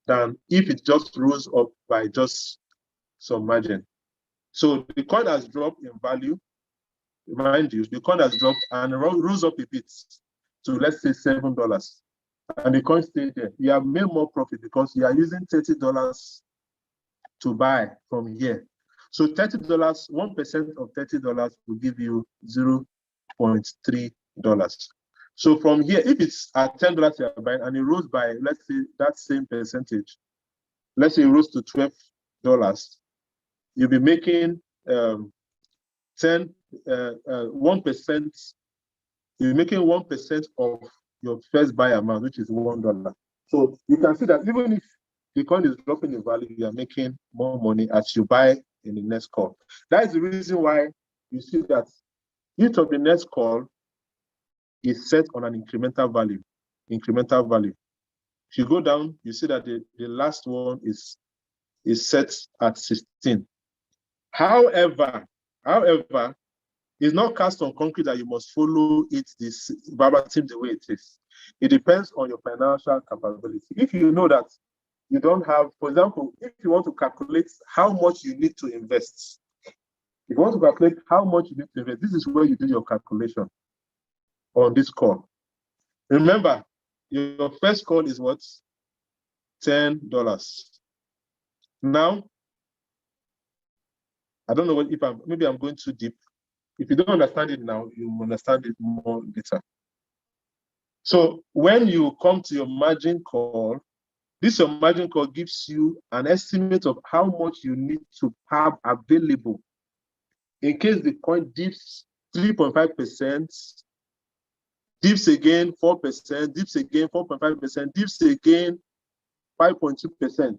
than if it just rose up by just some margin. So the coin has dropped in value. Mind you, the coin has dropped and rose up a bit to, let's say, $7. And the coin stayed there. You have made more profit because you are using $30 to buy from here. So $30, 1% of $30 will give you $0.3. So from here, if it's at $10 you're buying and it rose by, let's say, that same percentage, let's say it rose to $12, you'll be making 1%. You're making 1% of your first buy amount, which is $1. So you can see that even if the coin is dropping in value, you are making more money as you buy in the next call. That is the reason why you see that each of the next call is set on an incremental value. If you go down, you see that the last one is set at 16. However, it's not cast on concrete that you must follow it this verbatim the way it is. It depends on your financial capability. If you know that you don't have, for example, if you want to calculate how much you need to invest, this is where you do your calculation on this call. Remember, your first call is what? $10. Now, I don't know if maybe I'm going too deep. If you don't understand it now, you will understand it more later. So when you come to your margin call, this your margin call gives you an estimate of how much you need to have available in case the coin dips 3.5%, dips again 4%, dips again 4.5%, dips again 5.2%.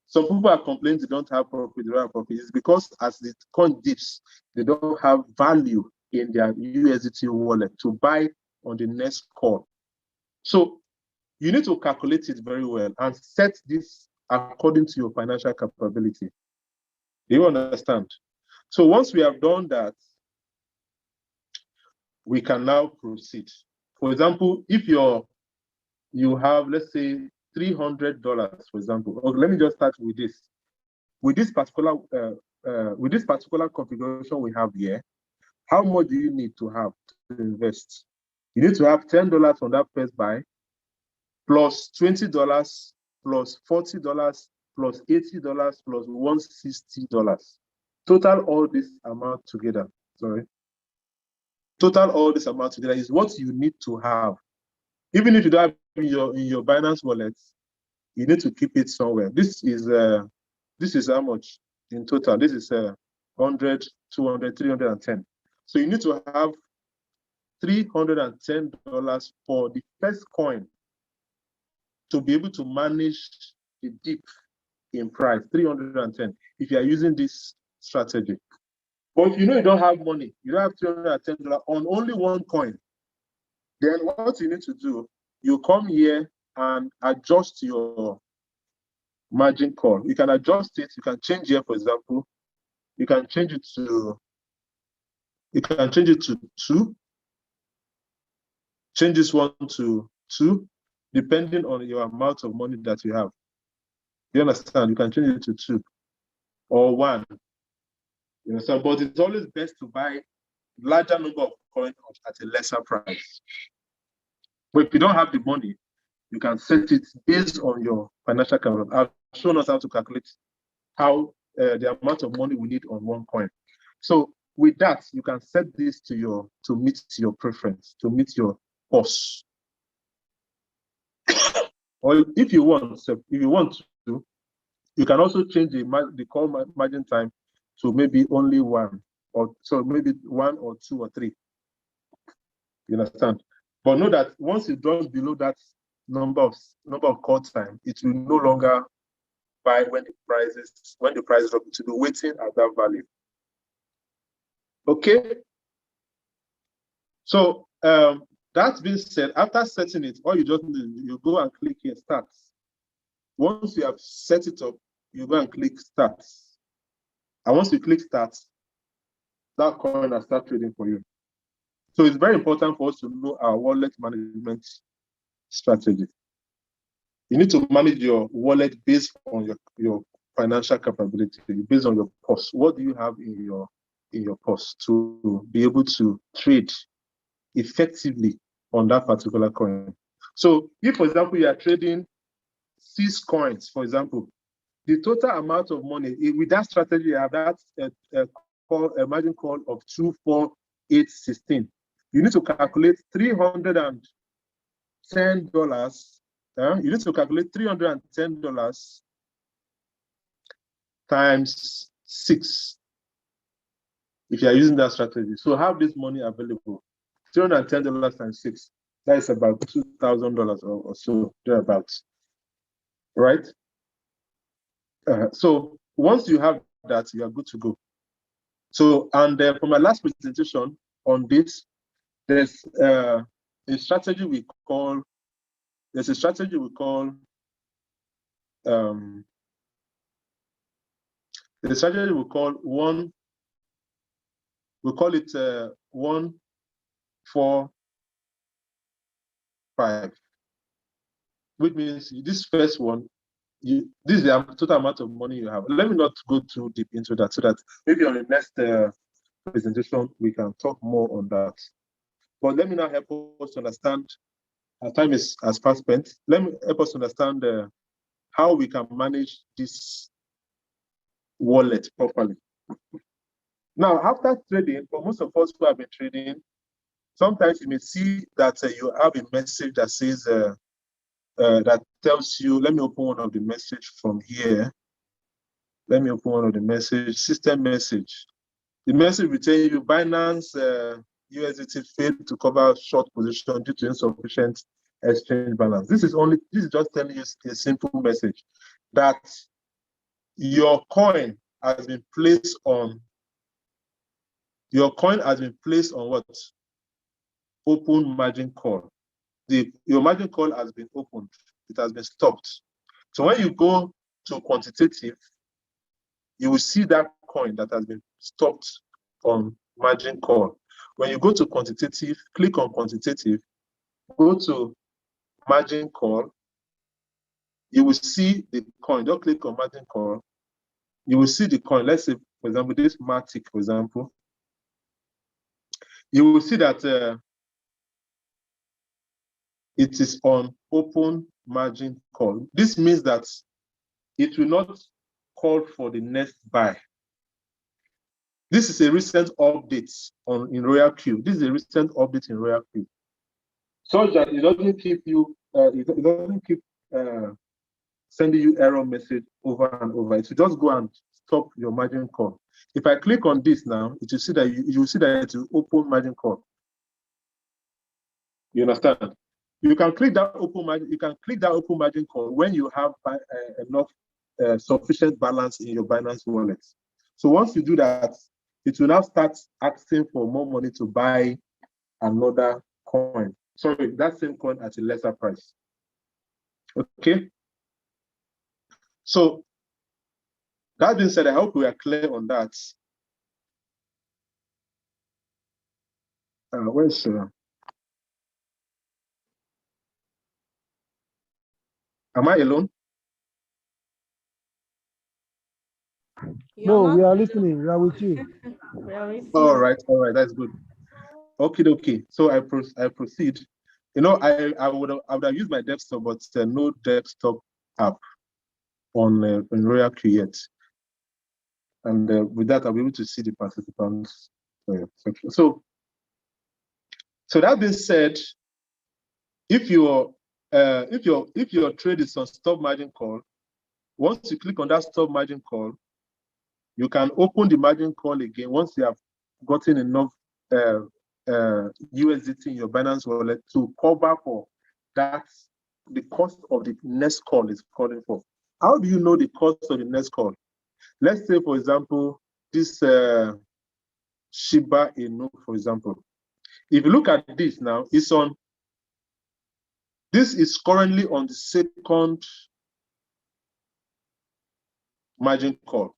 Some people are complaining they don't have profit, they don't have profit. It's because as the coin dips, they don't have value in their USDT wallet to buy on the next call. So you need to calculate it very well and set this according to your financial capability. Do you understand? So once we have done that, we can now proceed. For example, if you have, let's say, $300, for example. Okay, let me just start with this. With this particular with this particular configuration we have here, how much do you need to have to invest? You need to have $10 from that first buy, plus $20, plus $40, plus $80, plus $160. Total all this amount together, total all this amount together is what you need to have. Even if you don't have in your Binance wallet, you need to keep it somewhere. This is how much in total. This is 100, 200, 310. So you need to have $310 for the first coin to be able to manage the dip in price. 310 if you are using this strategy. But if you know you don't have money, you don't have $310 on only one coin, then what you need to do, you come here and adjust your margin call. You can adjust it. You can change here, for example. You can change it to 2. Change this one to 2, depending on your amount of money that you have. You understand? You can change it to 2 or 1. You understand? But it's always best to buy larger number of coins at a lesser price. But if you don't have the money, you can set it based on your financial capability. I've shown us how to calculate how the amount of money we need on one coin. So with that, you can set this to meet your preference, to meet your cost. Or if you want to, you can also change the call margin time to maybe only 1, or so maybe 1 or 2 or 3. You understand? But know that once it drops below that number of call time, it will no longer buy when the price drop. To be waiting at that value. Okay. So that being said, after setting it, all you just need, you go and click here, start. Once you have set it up, you go and click start. And once you click start, that coin will start trading for you. So it's very important for us to know our wallet management strategy. You need to manage your wallet based on your financial capability, based on your purse. What do you have in your purse to be able to trade effectively on that particular coin? So if, for example, you are trading 6 coins, for example, the total amount of money with that strategy, you have that margin call of 24816. You need to calculate $310. You need to calculate $310 times 6 if you are using that strategy. So have this money available. $310 times 6. That is about $2,000 or so, thereabouts. Right? So once you have that, you are good to go. So, and for my last presentation on this, there's a strategy we call we call it 145, which means this first one, this is the total amount of money you have. Let me not go too deep into that, so that maybe on the next presentation we can talk more on that. But let me now help us understand. Our time has fast spent. Let me help us understand how we can manage this wallet properly. Now, after trading, for most of us who have been trading, sometimes you may see that you have a message that says, that tells you, let me open one of the message from here. Let me open one of the message, system message. The message will tell you Binance USDT failed to cover short position due to insufficient exchange balance. This is just telling you a simple message that your coin has been placed on what? Open margin call. Your margin call has been opened. It has been stopped. So when you go to quantitative, you will see that coin that has been stopped on margin call. When you go to quantitative, click on quantitative, go to margin call, you will see the coin. Don't click on margin call. you will see the coin. Let's say, for example, this Matic, for example, you will see that it is on open margin call. This means that it will not call for the next buy. This is a recent update in Royal Q. This is a recent update in Royal Q, such that it doesn't keep you, it doesn't keep sending you error message over and over. It will just go and stop your margin call. If I click on this now, it will see that you will see that it will open margin call. You understand? You can click that open margin. You can click that open margin call when you have enough sufficient balance in your Binance wallet. So once you do that, it will now start asking for more money to buy another coin. Sorry, that same coin at a lesser price. Okay. So that being said, I hope we are clear on that. Where's am I alone? No, we are listening. We are with you. All right, that's good. Okay. So I proceed. You know, I would have used my desktop, but no desktop app on Royal Q yet. And with that, I'll be able to see the participants section. So that being said, if your trade is on stop margin call, once you click on that stop margin call, you can open the margin call again once you have gotten enough USDT in your Binance wallet to cover for that the cost of the next call is calling for. How do you know the cost of the next call? Let's say, for example, this Shiba Inu, for example. If you look at this now, this is currently on the second margin call.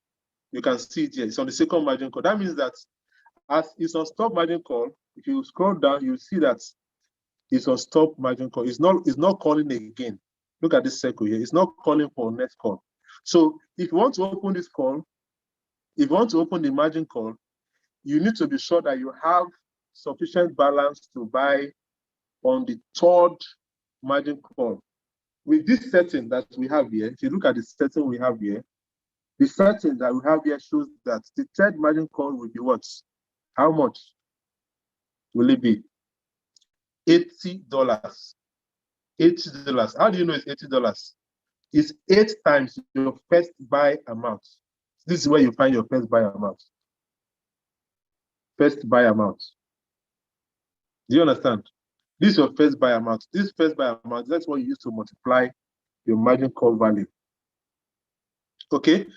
You can see it here. It's on the second margin call. That means that as it's on stop margin call, if you scroll down, you see that it's on stop margin call. It's not calling again. Look at this circle here. It's not calling for next call. So if you want to open this call, if you want to open the margin call, you need to be sure that you have sufficient balance to buy on the third margin call. With this setting that we have here, if you look at the setting we have here, the setting that we have here shows that the third margin call will be what? How much will it be? $80. $80. How do you know it's $80? It's 8 times your first buy amount. This is where you find your first buy amount. First buy amount. Do you understand? This is your first buy amount. This first buy amount, that's what you use to multiply your margin call value. Okay?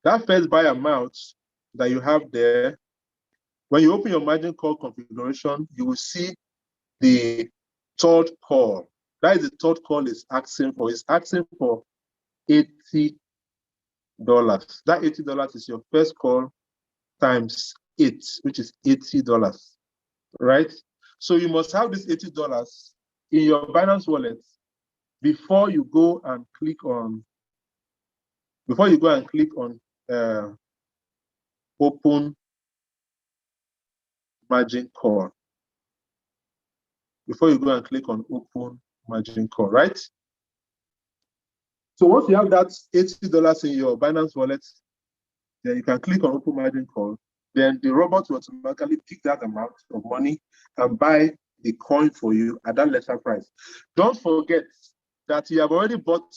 That first buy amount that you have there, when you open your margin call configuration, you will see the third call. That is the third call is asking for. It's asking for $80. That $80 is your first call times 8, which is $80, right? So you must have this $80 in your Binance wallet before you go and click on open margin call. Before you go and click on open margin call, right? So once you have that $80 in your Binance wallet, then you can click on open margin call. Then the robot will automatically pick that amount of money and buy the coin for you at that lesser price. Don't forget that you have already bought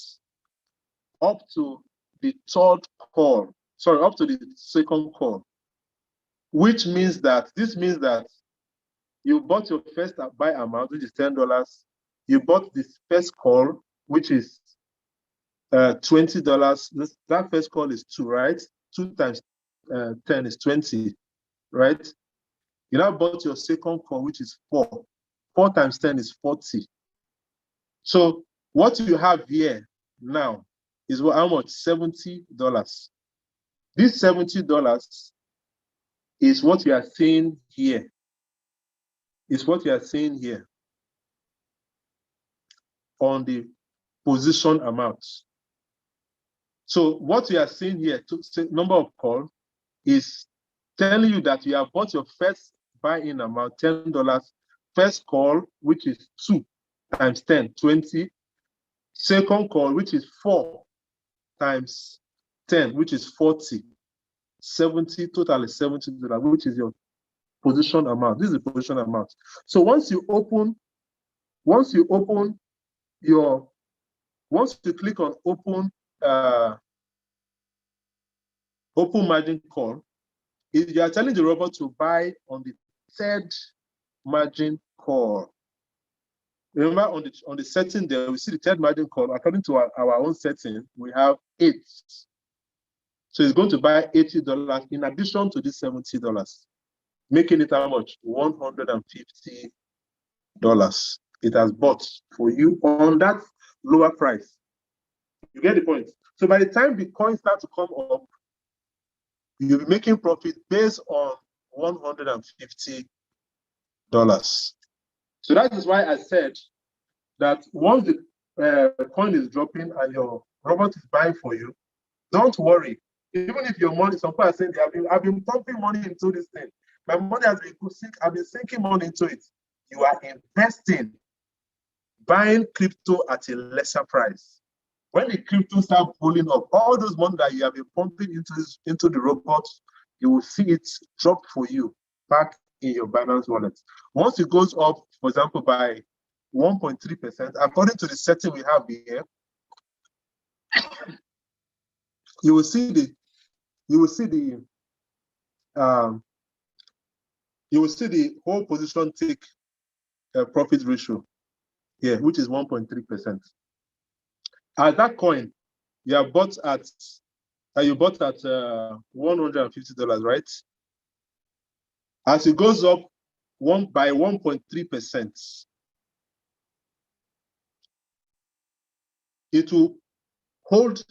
up to the third call, sorry, up to the second call, which means that you bought your first buy amount, which is $10. You bought this first call, which is $20. That first call is 2, right? 2 times 10 is 20, right? You now bought your second call, which is 4. 4 times 10 is 40. So what you have here now is how much? $70. This $70 is what you are seeing here. Is what you are seeing here on the position amount. So what we are seeing here, number of call, is telling you that you have bought your first buy-in amount, $10, first call, which is 2 times 10, 20, second call, which is 4 times 10, which is 40, 70, totally $70, which is your position amount. This is the position amount. So once you click on open margin call, you are telling the robot to buy on the third margin call. Remember on the setting there, we see the third margin call. According to our own setting, we have 8. So it's going to buy $80 in addition to this $70, making it how much? $150. It has bought for you on that lower price. You get the point? So by the time the coins start to come up, you'll be making profit based on $150. So that is why I said that once the coin is dropping and your robot is buying for you, don't worry. Even if your money, some people are saying I've been pumping money into this thing. My money has been I've been sinking money into it. You are investing, buying crypto at a lesser price. When the crypto start pulling up, all those money that you have been pumping into the robot, you will see it drop for you back in your Binance wallet. Once it goes up, for example, by 1.3%, according to the setting we have here, you will see the whole position take profit ratio here, which is 1.3%. At that coin, you bought at $150, right? As it goes up by 1.3%, it will hold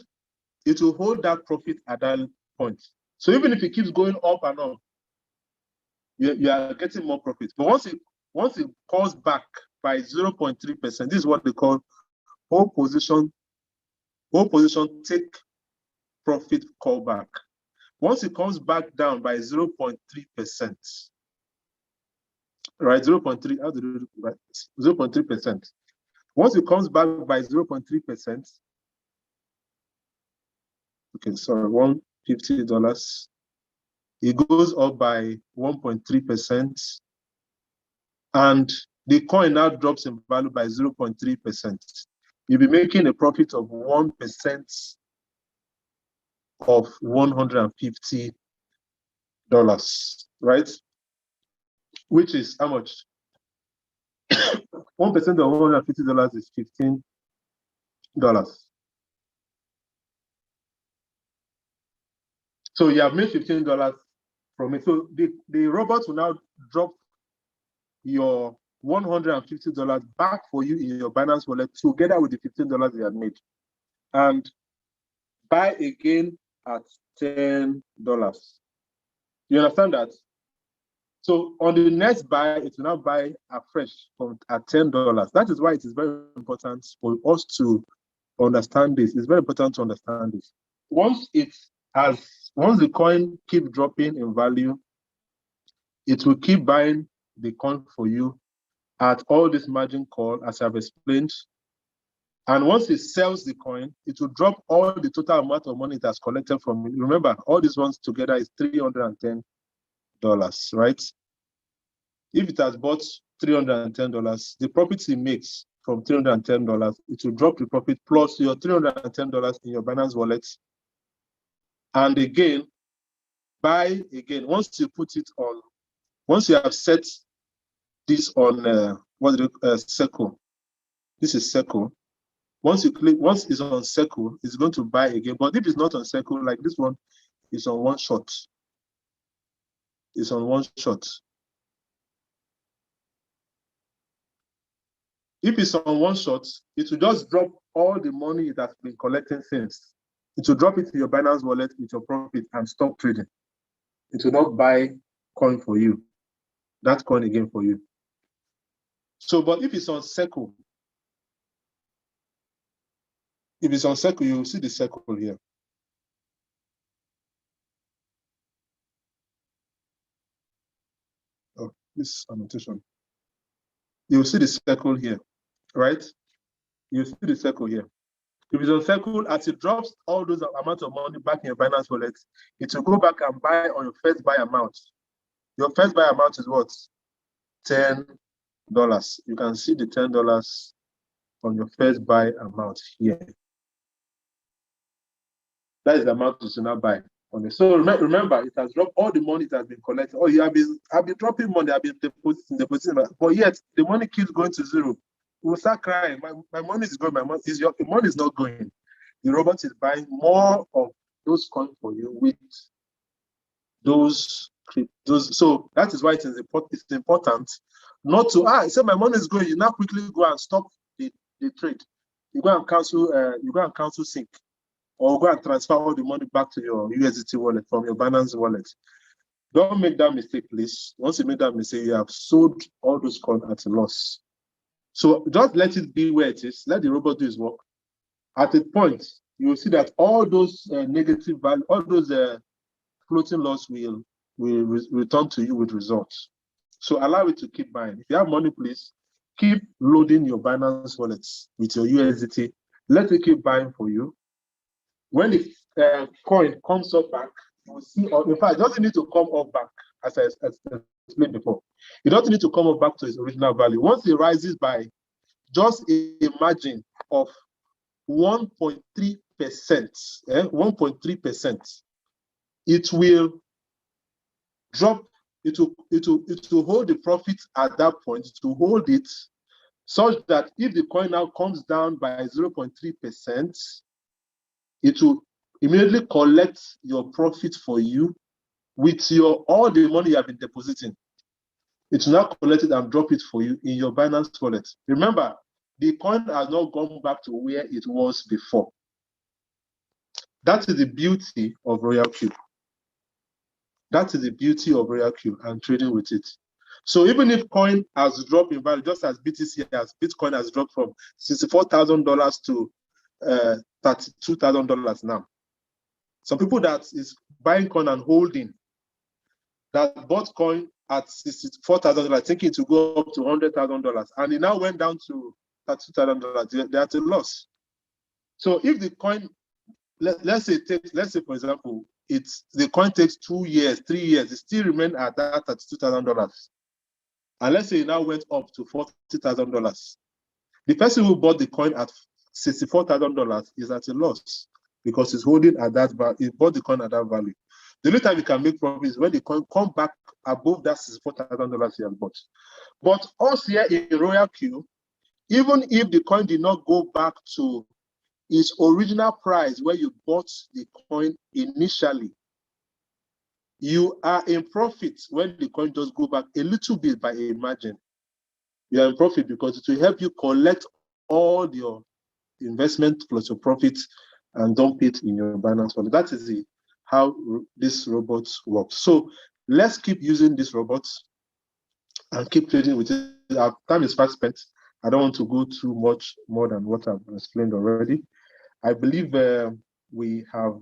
that profit at that point. So even if it keeps going up and up, you are getting more profit. But once it falls back by 0.3%, this is what they call whole position take profit callback. Once it comes back down by 0.3%, right? 0.3, how do you do right? 0.3%. Once it comes back by 0.3%, okay, sorry, $150. It goes up by 1.3%, and the coin now drops in value by 0.3%. You'll be making a profit of 1% of $150, right? Which is how much? 1% of $150 is $15. So you have made $15 from it. So the robot will now drop your $150 back for you in your Binance wallet together with the $15 you had made, and buy again at $10. You understand that? So on the next buy, it will now buy afresh at $10. That is why it is very important for us to understand this. It's very important to understand this. Once the coin keep dropping in value, it will keep buying the coin for you at all this margin call, as I've explained. And once it sells the coin, it will drop all the total amount of money it has collected from it. Remember, all these ones together is $310, right? If it has bought $310, the profit it makes from $310, it will drop the profit plus your $310 in your Binance wallet. And again, buy again. Once you put it on, once you have set this on Circle, this is Circle. Once it's on Circle, it's going to buy again. But if it's not on Circle, like this one, it's on one shot. It's on one shot. If it's on one shot, it will just drop all the money it has been collecting since. It will drop it to your Binance wallet with your profit and stop trading. It will not buy coin for you, that coin again for you. So, but if it's on Circle, you will see the Circle here. this annotation. You will see the circle here, right? You see the circle here. If it's on circle, as it drops all those amount of money back in your Binance wallet, it will go back and buy on your first buy amount. Your first buy amount is what? $10. You can see the $10 on your first buy amount here. That is the amount you should now buy on it. So remember, it has dropped all the money that has been collected. Oh, I've been dropping money, I've been depositing, but yet the money keeps going to zero. We will start crying. My money is going. The money is not going. The robot is buying more of those coins for you with those. So that is why it is important not to say my money is going. You now quickly go and stop the trade. You go and cancel sync, or go and transfer all the money back to your USDT wallet from your Binance wallet. Don't make that mistake, please. Once you make that mistake, you have sold all those coins at a loss. So just let it be where it is. Let the robot do its work. At a point, you will see that all those negative value, all those floating loss will return to you with results. So allow it to keep buying. If you have money, please keep loading your Binance wallets with your USDT. Let it keep buying for you. When the coin comes up back, you will see, or in fact, it doesn't need to come up back, as I explained before. It doesn't need to come up back to its original value. Once it rises by just a margin of 1.3%, 1.3%, it will drop. It will hold the profit at that point. It will hold it such that if the coin now comes down by 0.3%, it will immediately collect your profit for you with all the money you have been depositing. It will now collect it and drop it for you in your Binance wallet. Remember, the coin has not gone back to where it was before. That is the beauty of Royal Q. That is the beauty of Royal Q and trading with it. So even if coin has dropped in value, just as Bitcoin has dropped from $64,000 to $32,000 now. Some people that is buying coin and holding, that bought coin at $64,000, thinking to go up to $100,000, and it now went down to $32,000. They're at a loss. So if the coin, let's say for example, the coin takes 2 years, 3 years, it still remains at that $32,000. And let's say it now went up to $40,000. The person who bought the coin at $64,000 is at a loss because he's holding at that value. He bought the coin at that value. The only time you can make profit is when the coin come back above that $64,000 he has bought. But us here in Royal Q, even if the coin did not go back to its original price where you bought the coin initially, you are in profit when the coin does go back a little bit by a margin. You are in profit because it will help you collect all your investment plus your profits and dump it in your Binance wallet. That is how this robot works. So let's keep using this robot and keep trading with it. Our time is fast spent. I don't want to go too much more than what I've explained already. I believe we have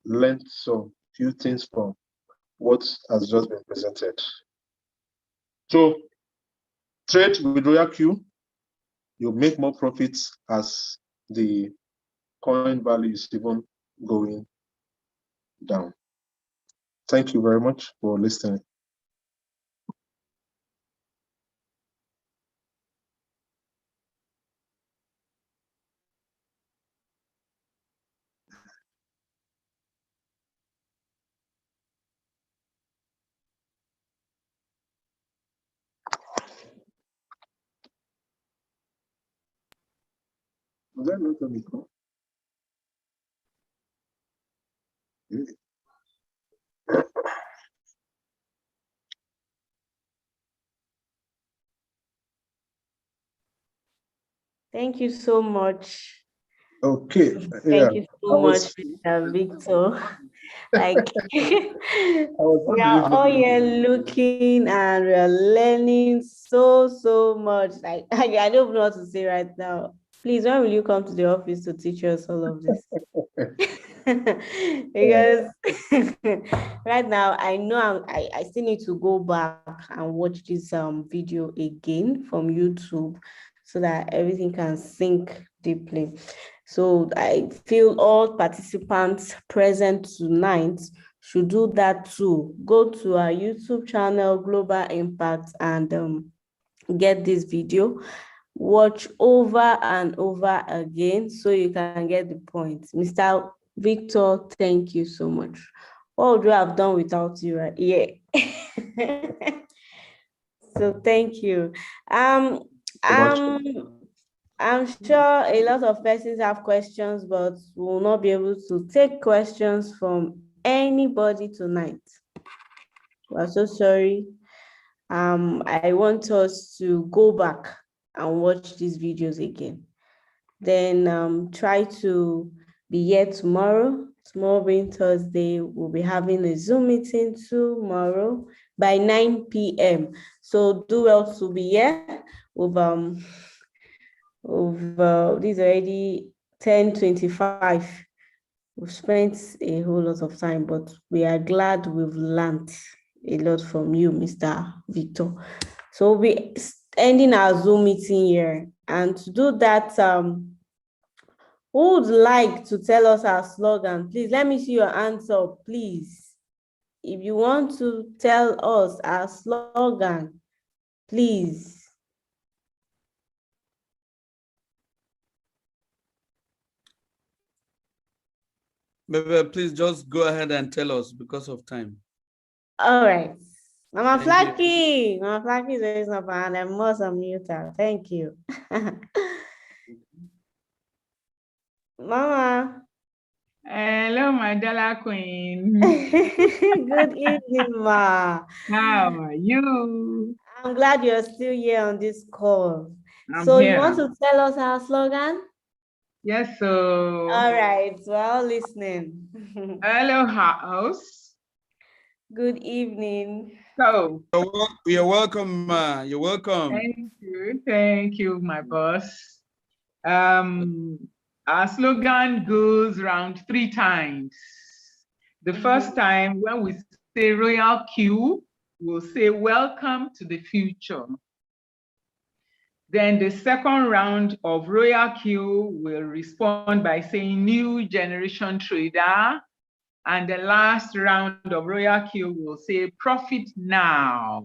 learned some few things from what has just been presented. So trade with Royal Q, you make more profits as the coin value is even going down. Thank you very much for listening. Was that not on the call? Thank you so much. Okay. Thank you so much, Mr. Victor. Like we are all here looking and we are learning so much. Like I don't know what to say right now. Please, when will you come to the office to teach us all of this? because right now I know I still need to go back and watch this video again from YouTube so that everything can sink deeply. So I feel all participants present tonight should do that too. Go to our YouTube channel, Global Impact, and get this video. Watch over and over again so you can get the point. Mr. Victor, thank you so much. What would you have done without you? Right? Yeah. So thank you. I'm sure a lot of persons have questions, but we'll not be able to take questions from anybody tonight. We're so sorry. I want us to go back and watch these videos again. Then try to be here tomorrow. Tomorrow being Thursday, we'll be having a Zoom meeting tomorrow by 9 p.m. So do well to be here. This already 10:25. We've spent a whole lot of time, but we are glad we've learned a lot from you, Mr. Victor. So we'll be ending our Zoom meeting here. And to do that, who would like to tell us our slogan? Please, let me see your answer, please. If you want to tell us our slogan, please. Maybe please just go ahead and tell us because of time. All right. Mama Flaky. Mama Flaky is raising up and I must unmute her. Thank you. Mama. Hello, my Della Queen. Good evening, Ma. How are you? I'm glad you're still here on this call. I'm so here. You want to tell us our slogan? Yes, so. All right, we're all listening. Hello, house. Good evening. So. You're welcome, Ma. You're welcome. Thank you, my boss. Our slogan goes round 3 times. The first time when we say Royal Q, we'll say welcome to the future. Then the second round of Royal Q will respond by saying new generation trader. And the last round of Royal Q will say profit now.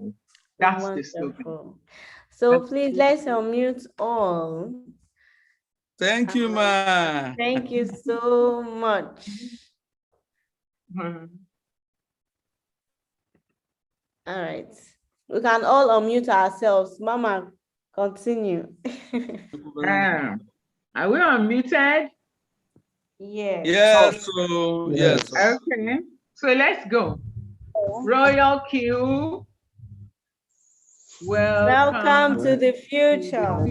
That's wonderful. The slogan. So please let's unmute all. Thank you, Ma. Thank you so much. All right. We can all unmute ourselves. Mama, continue. Are we unmuted? Yes. Yes. So, yes. Okay. So let's go. Royal Q. Welcome to the future.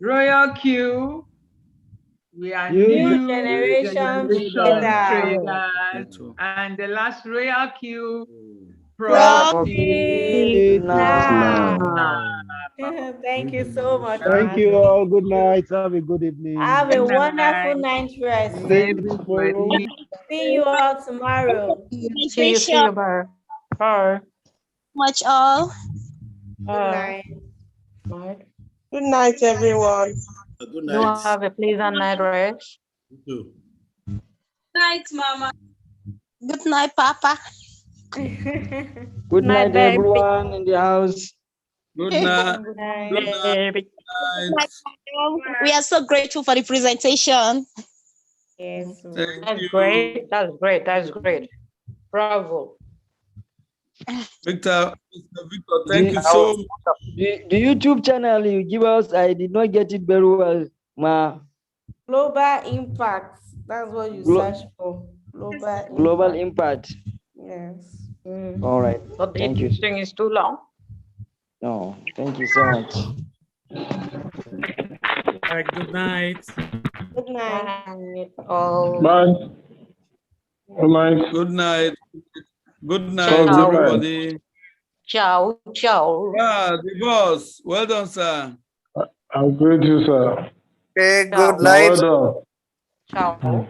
Royal Q. We are new generation traders. And the last Royal Q. Profit now. Thank you so much. Thank you all. Good night. Have a good evening. Have a wonderful night rest. Everybody. See you all tomorrow. See you. Bye. Much all. Good night. Good night, everyone. Good night. You have a pleasant night rest. Good night, Mama. Good night, Papa. Good night, everyone in the house. Good night. Good night. Good night. We are so grateful for the presentation. Yes. That's great. That's great. That's great. Bravo. Victor, thank you so much. The YouTube channel you give us, I did not get it very well, Ma. Global Impact. That's what you search for. Global Impact. Yes. All right. But the Thank you. thing is too long. No, thank you so much. Good night. Good night. Oh. Bye. Good night. Good night. Good night, Ciao. everybody. Ciao, ciao. Ah, the boss. Well done, sir. I'll greet you, sir. Okay, good night. Well done. Ciao.